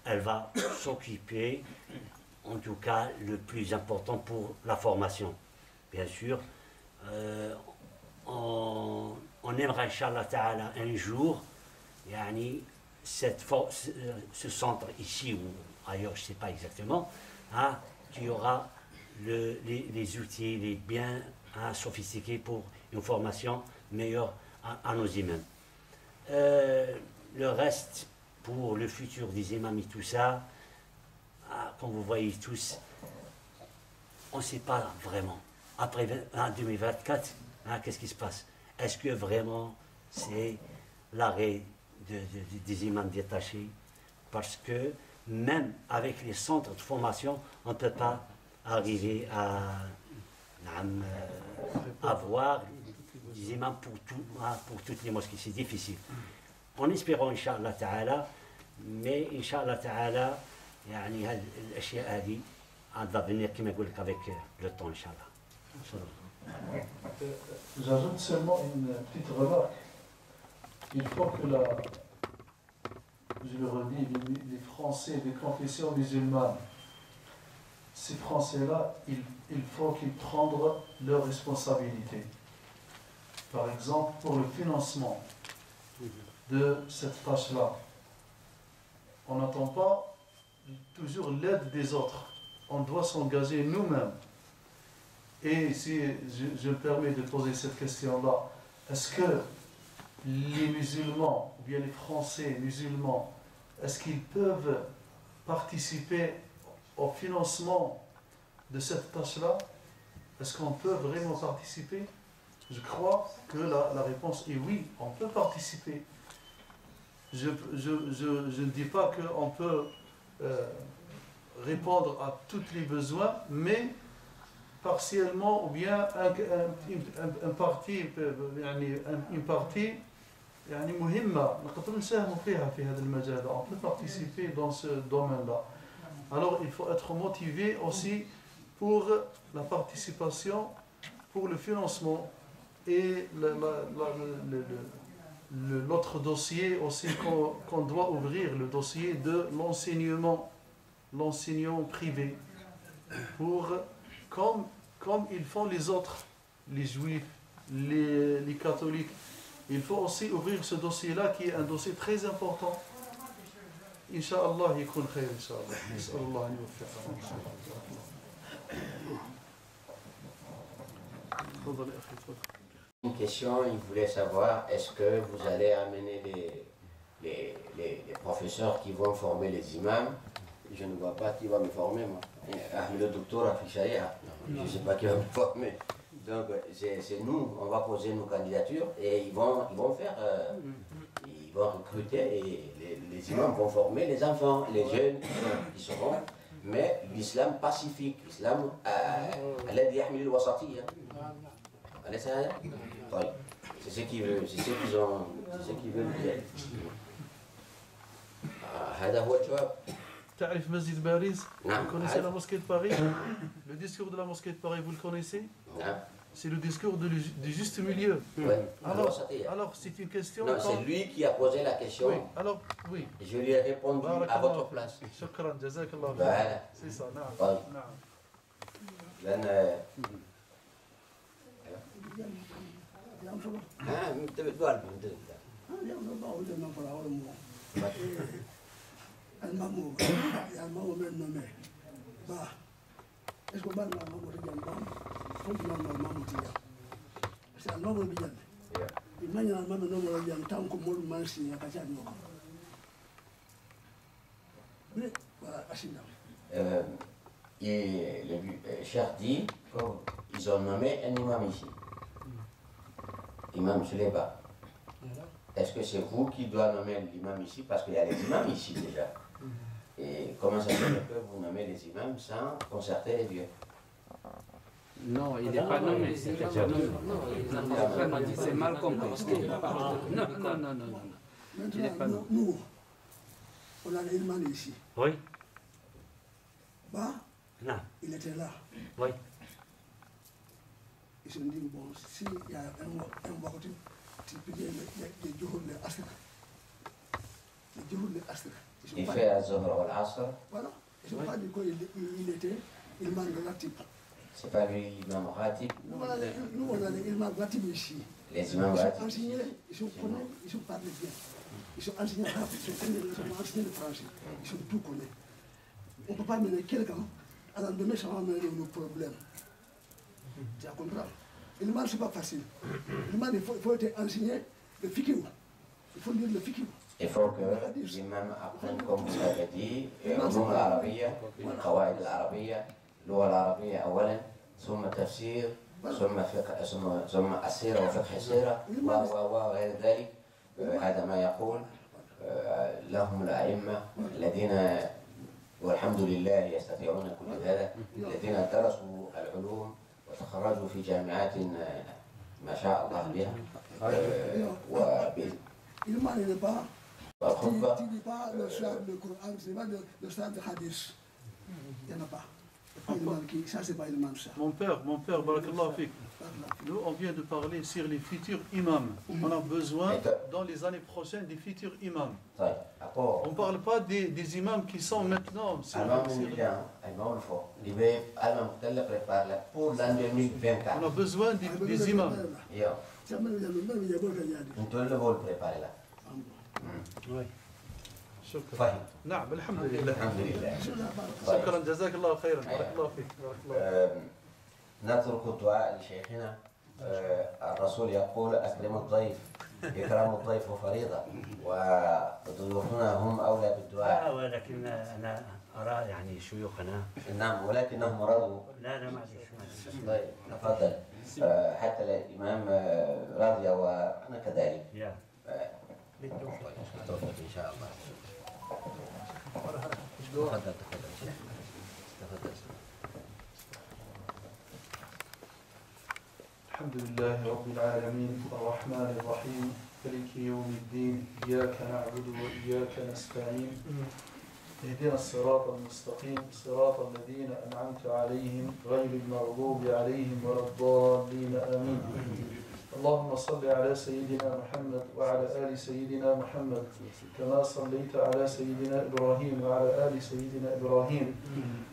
elle va s'occuper, en tout cas, le plus important pour la formation. Bien sûr, on aimerait, Inch'Allah Ta'ala, un jour, ce centre ici ou ailleurs, je ne sais pas exactement, qui aura les outils, les biens sophistiqués pour une formation meilleure à nos imams. Le reste, pour le futur des imams et tout ça, comme vous voyez tous, on ne sait pas vraiment. Après 2024, qu'est-ce qui se passe? Est-ce que vraiment c'est l'arrêt des imams détachés? Parce que même avec les centres de formation, on ne peut pas arriver à avoir des imams pour toutes les mosquées. C'est difficile. En espérant, Inch'Allah Ta'ala, mais Inch'Allah Ta'ala, الأشياء هذه va venir avec le temps, Inch'Allah. J'ajoute seulement une petite remarque. Il faut que je le redis, les Français des confessions musulmanes, ces Français-là, il faut qu'ils prennent leurs responsabilités. Par exemple, pour le financement de cette tâche-là. On n'attend pas toujours l'aide des autres. On doit s'engager nous-mêmes. Et si je me permets de poser cette question-là, est-ce que les musulmans, ou bien les Français musulmans, est-ce qu'ils peuvent participer au financement de cette tâche-là? Est-ce qu'on peut vraiment participer? Je crois que la réponse est oui, on peut participer. Je ne dis pas qu'on peut répondre à tous les besoins, mais partiellement, ou bien une partie يعني مهمة نقدر نساهم فيها في هذا المجال. On peut participer dans ce domaine-là. Alors il faut être motivé aussi pour la participation, pour le financement et l'autre dossier aussi qu'on doit ouvrir, le dossier de l'enseignement privé, pour comme ils font les autres, les juifs, les catholiques. Il faut aussi ouvrir ce dossier-là qui est un dossier très important. Inch'Allah, يكون خير إن شاء الله. نسأل الله أن يوفقنا. Une question, il voulait savoir, est-ce que vous allez amener les professeurs qui vont former les imams? Je ne vois pas qui va me former, moi. Le docteur a fait Sharia. Je ne sais pas qui va me former. Donc c'est nous, on va poser nos candidatures et ils vont faire, ils vont recruter et les imams vont former les enfants, les jeunes qui seront, mais l'islam pacifique, l'islam الذي يحمل الوسطية. C'est ce qu'ils veulent, c'est ce qu'ils veulent dire. هذا هو الجواب. تعرف مسجد باريس? Vous connaissez la mosquée de Paris? Le discours de la mosquée de Paris, vous le connaissez? C'est le discours du juste milieu. Alors c'est une question. Non, c'est lui qui a posé la question. Oui, alors, oui. Je lui ai répondu à votre place. Shukran, jazakallah. Voilà. C'est ça, non. Est-ce que maman c'est un homme bien. Il m'a dit maman non bien tant que moi man si à kacha no. Mais voilà, asina. Et le cheikh dit qu'ils ont nommé un imam ici. Imam Suleba. Est-ce que c'est vous qui doit nommer l'imam ici? Parce qu'il y a les imams ici déjà. Et comment ça se fait que vous nommez les imams sans concerter les vieux? Non, il n'est pas nommé. C'est mal compris. Non. Il n'est pas nommé. Nous, on a l'imam ici. Oui. Bah, non. Il était là. Oui. Ils se disent, bon, s'il y a un wakati, tu peux dire les jours de Asr. Les jours de Asr. Il fait Azor al-Asr. Voilà. Je ne sais pas du coup, il était imam de Ratib. C'est pas lui l'imam Ratib. Nous, on a les imams Ratib ici. Les imams Ratib. Ils sont enseignés, ils sont connus, ils sont parlés bien. Ils sont enseignés arabe, ils sont enseignés le français. Ils sont tout connus. On ne peut pas mener quelqu'un à l'endemain, ça va mener nos problèmes. Tu as compris? L'imam, ce n'est pas facile. L'imam, il faut être enseigné le fiqh. Il faut lire le fiqh. Il faut que l'imam apprenne, comme vous l'avez dit, العلوم العربية والقواعد العربية اللغة العربية أولا ثم تفسير ثم فقه ثم السيرة وفقه السيرة وغير ذلك. هذا ما يقول لهم الأئمة الذين والحمد لله يستطيعون كل هذا، الذين درسوا العلوم وتخرجوا في جامعات ما شاء الله بها. Il ne n'est pas. Tu ne dis pas le Coran, ce n'est pas le stade de Hadith. Il n'y en a pas. Ça, c'est pas l'imam, ça. Mon père, barakallahu fik. Nous, on vient de parler sur les futurs imams. On a besoin, dans les années prochaines, des futurs imams. On ne parle pas des imams qui sont maintenant. Pour l'an 2024. On a besoin des imams. On doit le préparer là. شكرا. نعم الحمد لله. الحمد لله. شكرا جزاك الله خيرا. بارك الله فيك. بارك الله. نترك الدعاء لشيخنا. الرسول يقول أكرم الضيف، إكرام الضيف فريضة، وضيوفنا هم أولى بالدعاء. ولكن أنا أرى يعني شيوخنا. نعم ولكنهم رضوا. لا معلش. طيب تفضل. حتى الإمام راضي وأنا كذلك. بالتوفيق إن شاء الله. تفضل. الحمد لله رب العالمين الرحمن الرحيم مالك يوم الدين إياك نعبد وإياك نستعين اهدنا الصراط المستقيم صراط الذين أنعمت عليهم غير المغضوب عليهم ولا الضالين آمين. اللهم صل على سيدنا محمد وعلى آل سيدنا محمد كما صليت على سيدنا إبراهيم وعلى آل سيدنا إبراهيم،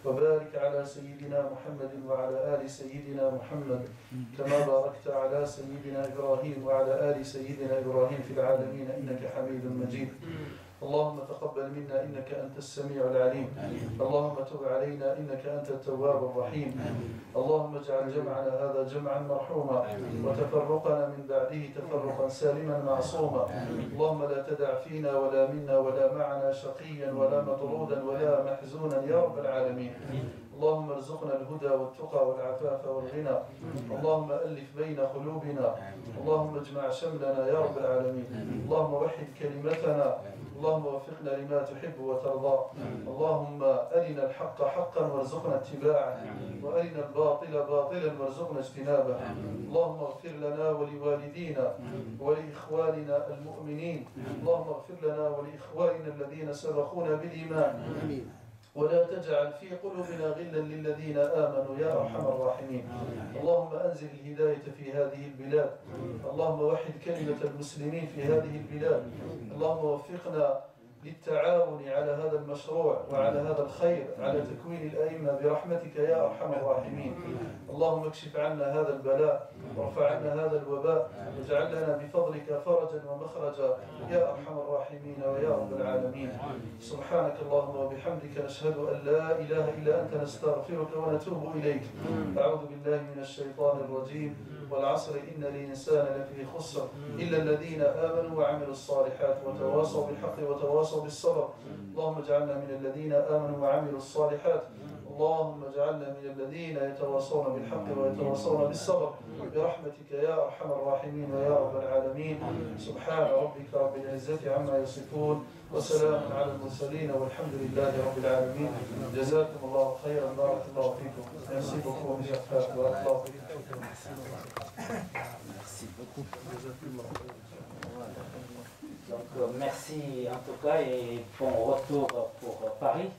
وبارك على سيدنا محمد وعلى آل سيدنا محمد كما باركت على سيدنا إبراهيم وعلى آل سيدنا إبراهيم في العالمين إنك حميد مجيد. اللهم تقبل منا إنك أنت السميع العليم. اللهم تب علينا إنك أنت التواب الرحيم. اللهم اجعل جمعنا هذا جمعا مرحوما وتفرقنا من بعده تفرقا سالما معصوما. اللهم لا تدع فينا ولا منا ولا معنا شقيا ولا مطرودا ولا محزونا يا رب العالمين. اللهم ارزقنا الهدى والتقى والعفاف والغنى. اللهم ألف بين قلوبنا. اللهم اجمع شملنا يا رب العالمين. اللهم وحد كلمتنا. اللهم وفقنا لما تحب وترضى. اللهم أرنا الحق حقا وارزقنا اتباعه، وأرنا الباطل باطلا وارزقنا اجتنابه. اللهم اغفر لنا ولوالدينا ولإخواننا المؤمنين. اللهم اغفر لنا ولإخواننا الذين سبقونا بالإيمان، ولا تجعل في قلوبنا غلا للذين آمنوا يا أرحم الراحمين. اللهم أنزل الهداية في هذه البلاد. اللهم وحد كلمة المسلمين في هذه البلاد. اللهم وفقنا للتعاون على هذا المشروع وعلى هذا الخير، على تكوين الأئمة برحمتك يا أرحم الراحمين. اللهم اكشف عنا هذا البلاء وارفع عنا هذا الوباء، واجعل لنا بفضلك فرجا ومخرجا يا أرحم الراحمين ويا رب العالمين. سبحانك اللهم وبحمدك نشهد أن لا إله إلا أنت نستغفرك ونتوب إليك. أعوذ بالله من الشيطان الرجيم. والعصر إن الإنسان لفي خسر إلا الذين آمنوا وعملوا الصالحات وتواصوا بالحق وتواصوا بالصبر. اللهم اجعلنا من الذين آمنوا وعملوا الصالحات. اللهم اجعلنا من الذين يتواصون بالحق ويتواصون بالصبر برحمتك يا أرحم الراحمين ويا رب العالمين. سبحان ربك رب العزة عما يصفون وسلام على المرسلين والحمد لله رب العالمين. جزاكم الله خيرا. بارك الله فيكم. Merci beaucoup. بارك الله فيكم. Merci beaucoup. Donc merci en tout cas et bon retour pour Paris.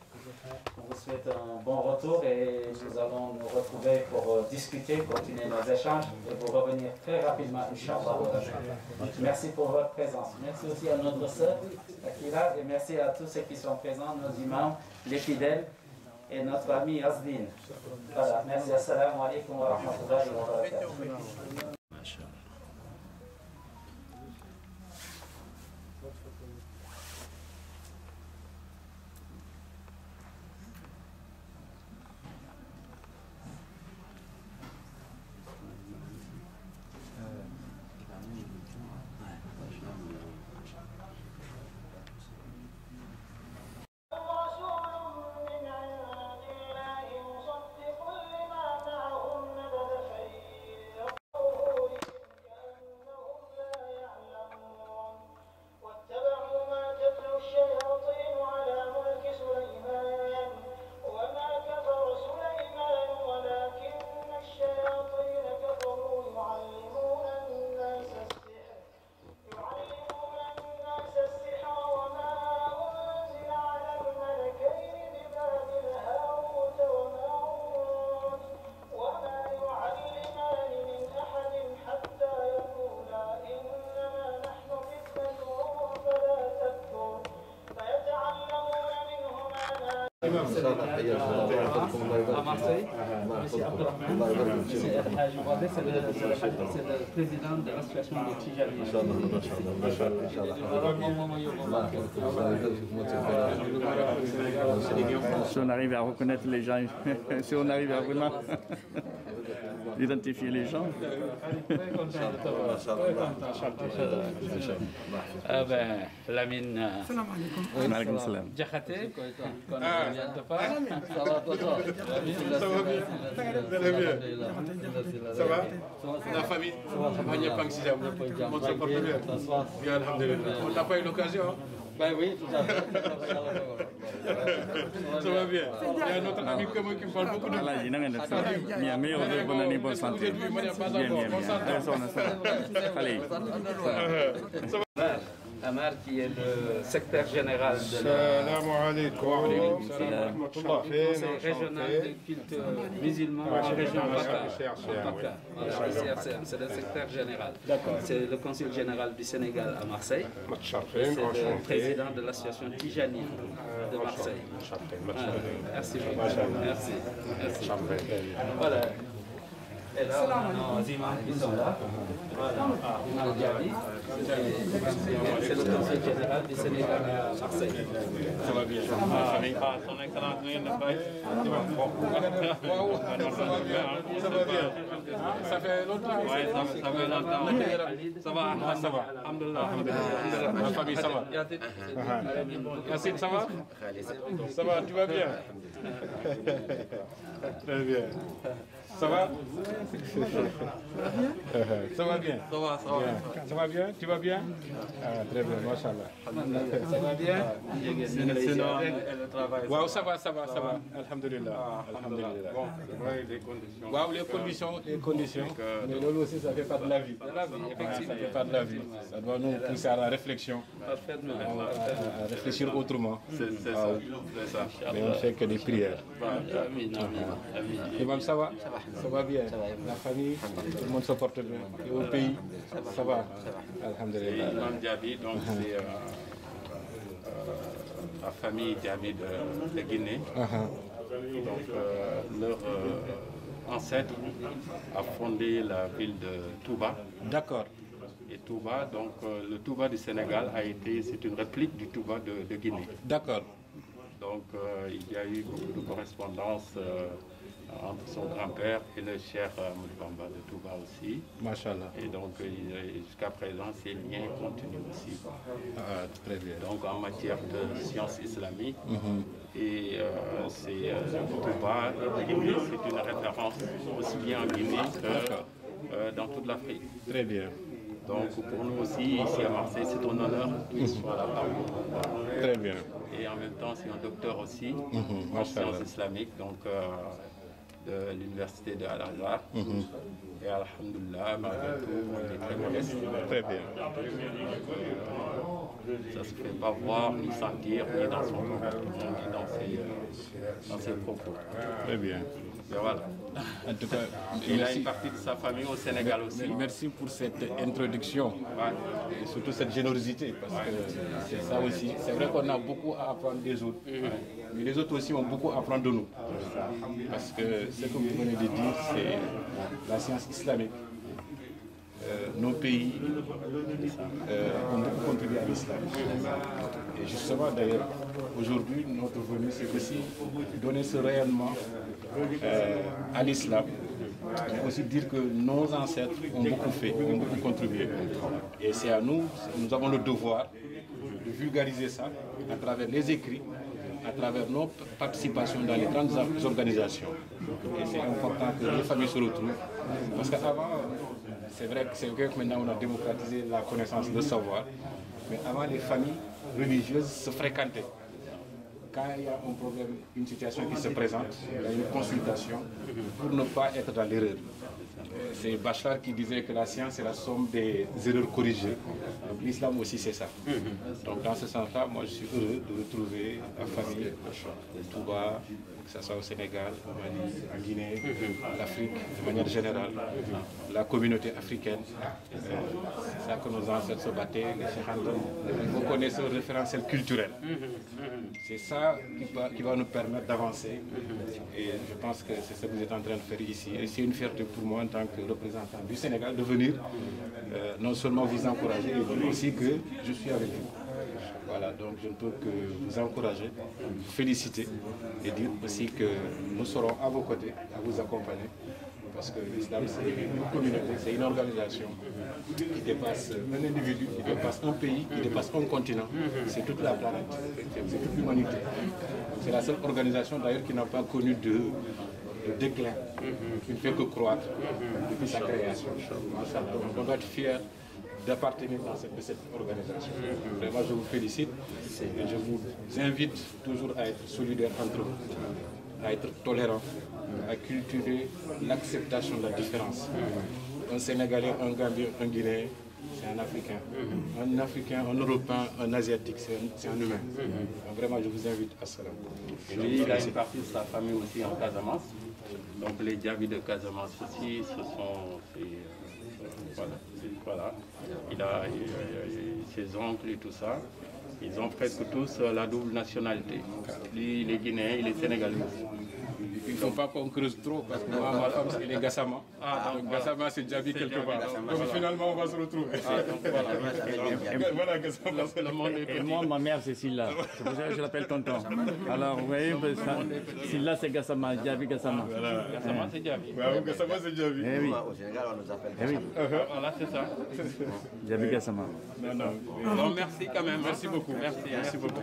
On vous souhaite un bon retour et nous allons nous retrouver pour discuter, continuer nos échanges et vous revenir très rapidement, Inch'Allah. Merci pour votre présence. Merci aussi à notre sœur Akira et merci à tous ceux qui sont présents, nos imams, les fidèles et notre ami Asdin. Voilà, merci. Assalamu alaikum wa rahmatullahi wa barakatuh. À Marseille. monsieur Abdourahmane. C'est le président de l'association de Tijani. Si on arrive à reconnaître les gens, si on arrive à vraiment identifier les gens. Ah ben, Lamine. Maaleykum salaam. Diakhaté. Ça va? La famille? On se porte bien. Bien, alhamdulillah. On n'a pas eu l'occasion. Ben oui, tout à fait. Ça va bien. Il y a notre ami commun qui me parle beaucoup de meilleur de bonne année, bonne santé. Bien. Amar qui est le secrétaire général de Salam alaikum. du Conseil régional de culte musulman de la région Bakar. C'est le secrétaire général. C'est le conseil général du Sénégal à Marseille. C'est le président de l'association Tijani de Marseille. Merci beaucoup. Merci. Voilà. Et là, on a nos imams qui sont là. Voilà, Imam Diaby, c'est le conseil général du Sénégal à Marseille. Ça va bien. Son excellence vient de faire. Ça va bien. Ça fait longtemps. Oui, ça fait longtemps. Ça va, alhamdulillah. La famille, ça va. Yacine, ça va? Ça va, tu vas bien? Très bien. Ça va? Ça va bien? Ça va, ça va. Ça va bien? Tu vas bien? Ah, très bien, machallah. Ça va bien? Wow, ça va. Alhamdulillah. Alhamdulillah. Wow, les conditions. Mais là aussi, ça fait pas de la vie. Ça fait pas de la vie. Ça doit nous pousser à la réflexion. À réfléchir autrement. C'est ça. Mais on fait que des prières. Imam, ça va? Ça va bien. La famille, tout le monde se porte bien. Et au pays, ça va. Alhamdulillah. Imam Diaby, donc c'est la famille Diaby de Guinée. Donc leur ancêtre a fondé la ville de Touba. D'accord. Et Touba, donc le Touba du Sénégal c'est une réplique du Touba de Guinée. D'accord. Donc il y a eu beaucoup de correspondance entre son grand-père et le cheikh Moulbamba de Touba aussi. Machallah. Et donc jusqu'à présent, ces liens continuent aussi. Ah, très bien. Donc en matière de sciences islamiques, et Touba, c'est une référence aussi bien en Guinée que dans toute l'Afrique. Très bien. Donc pour nous aussi, ici à Marseille, c'est un honneur qu'il soit là-bas. Très bien. Et en même temps, c'est un docteur aussi en sciences islamiques, donc de l'université de Al-Azhar. Et alhamdoulilah, malgré tout, il est très modeste. Très bien. Ça ne se fait pas voir, ni sentir, ni dans son corps, ni dans ses propos. Très bien. Et voilà. En tout cas, il a une partie de sa famille au Sénégal aussi. Merci pour cette introduction et surtout cette générosité, parce que c'est ça aussi. C'est vrai qu'on a beaucoup à apprendre des autres, mais les autres aussi ont beaucoup à apprendre de nous. Parce que ce que vous venez de dire, c'est la science islamique. Nos pays ont beaucoup contribué à l'islam. Et justement, d'ailleurs, aujourd'hui, notre venue, c'est aussi donner ce rayonnement à l'islam, mais aussi dire que nos ancêtres ont beaucoup fait, ont beaucoup contribué. Et c'est à nous, nous avons le devoir de vulgariser ça à travers les écrits, à travers nos participations dans les grandes organisations. Et c'est important que les familles se retrouvent, parce qu'avant, c'est vrai que maintenant on a démocratisé la connaissance, le savoir, mais avant les familles religieuses se fréquentaient. Quand il y a un problème, une situation qui se présente, il y a une consultation pour ne pas être dans l'erreur. C'est Bachelard qui disait que la science est la somme des erreurs corrigées. Donc l'islam aussi c'est ça. Donc dans ce sens-là, moi je suis heureux de retrouver la famille de Touba, que ce soit au Sénégal, au Mali, en Guinée, l'Afrique de manière générale, la communauté africaine. C'est ça que nos ancêtres se battaient, les Cheikh Anta. Vous connaissez le référentiel culturel. C'est ça qui va nous permettre d'avancer. Et je pense que c'est ce que vous êtes en train de faire ici. Et c'est une fierté pour moi en tant que représentant du Sénégal de venir non seulement vous encourager, mais aussi que je suis avec vous. Voilà, donc je ne peux que vous encourager, vous féliciter et dire aussi que nous serons à vos côtés, à vous accompagner. Parce que l'islam, c'est une communauté, c'est une organisation qui dépasse un individu, qui dépasse un pays, qui dépasse un continent. C'est toute la planète, c'est toute l'humanité. C'est la seule organisation d'ailleurs qui n'a pas connu de déclin, qui ne fait que croître depuis sa création. Donc on doit être fier d'appartenir à cette organisation. Vraiment, je vous félicite et je vous invite toujours à être solidaires entre vous, à être tolérants, à cultiver l'acceptation de la différence. Un Sénégalais, un Gambien, un Guinéen, c'est un Africain. Un Africain, un Européen, un Asiatique, c'est un humain. Donc vraiment, je vous invite à cela. Et lui, il a une partie de sa famille aussi en Casamance. Donc les Diaby de Casamance aussi, ce sont... Voilà. Il a ses oncles et tout ça. Ils ont presque tous la double nationalité. Lui, il est guinéen, il est sénégalais. Il ne faut pas qu'on creuse trop parce que moi, ma femme, elle est Gassama. Donc Gassama, c'est Diaby quelque part. Donc finalement, on va se retrouver. Voilà, Gassama, c'est le monde. Et moi, ma mère, c'est Silla. C'est pour ça que je l'appelle tonton. Alors, vous voyez, Silla, c'est Gassama, Diaby, Gassama. Gassama, c'est Diaby. Gassama, c'est Diaby. Eh oui. Au Sénégal, on nous appelle Gassama. Voilà, c'est ça. Diaby, Gassama. Non, merci quand même. Merci beaucoup. Merci beaucoup.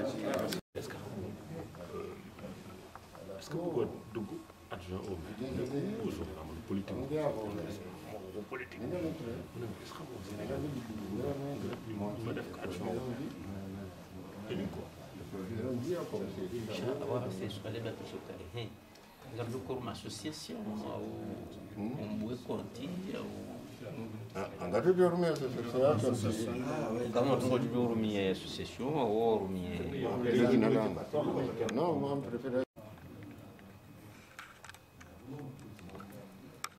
Est-ce que vous pouvez dugg adjoint au maire toujours amul politique politique mu ne est-ce que au Sénégal ma def ko adjoint au maire élu ko agora você escolhe da pessoa que tem ngam ko uma association ou quantia andate de ormi association Kama tungoji urumie association ou urumie non moi je préfère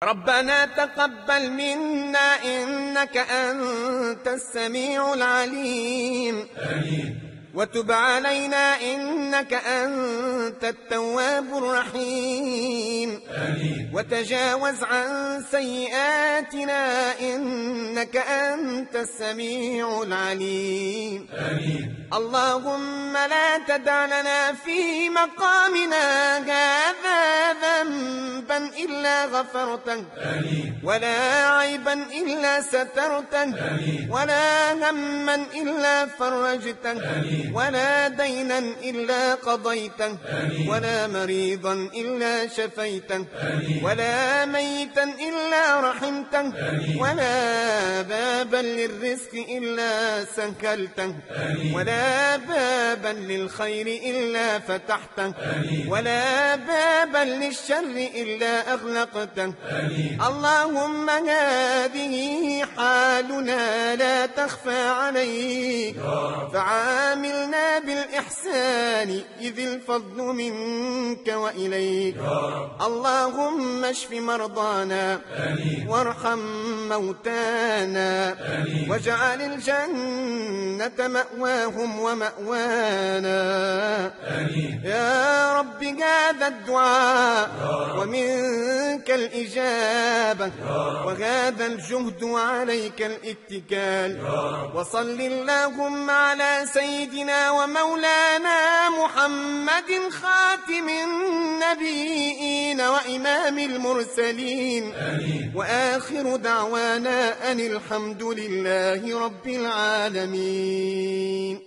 ربنا تقبل منا إنك أنت السميع العليم وتب علينا إنك أنت التواب الرحيم وتجاوز عن سيئاتنا إنك أنت السميع العليم اللهم لا تدع لنا في مقامنا هذا ذنبا إلا غفرته ولا عيبا إلا سترته ولا هما إلا فرجته ولا دينا إلا قضيته ولا مريضا إلا شفيته ولا ميتا إلا رحمته ولا بابا للرزق إلا سهلته ولا بابا للخير إلا فتحته ولا بابا للشر إلا أغلقته اللهم هذه حالنا لا تخفى عليك فعاملنا بالإحسان إذ الفضل منك وإليك اللهم اشف مرضانا وارحم موتانا واجعل الجنة مأواهم ومأوانا يا رب هذا الدعاء ومنك الإجابة وهذا الجهد وعليك الاتكال وصل اللهم على سيدنا ومولانا محمد خاتم النبيين وإمام المرسلين وآخر دعوانا أن الحمد لله رب العالمين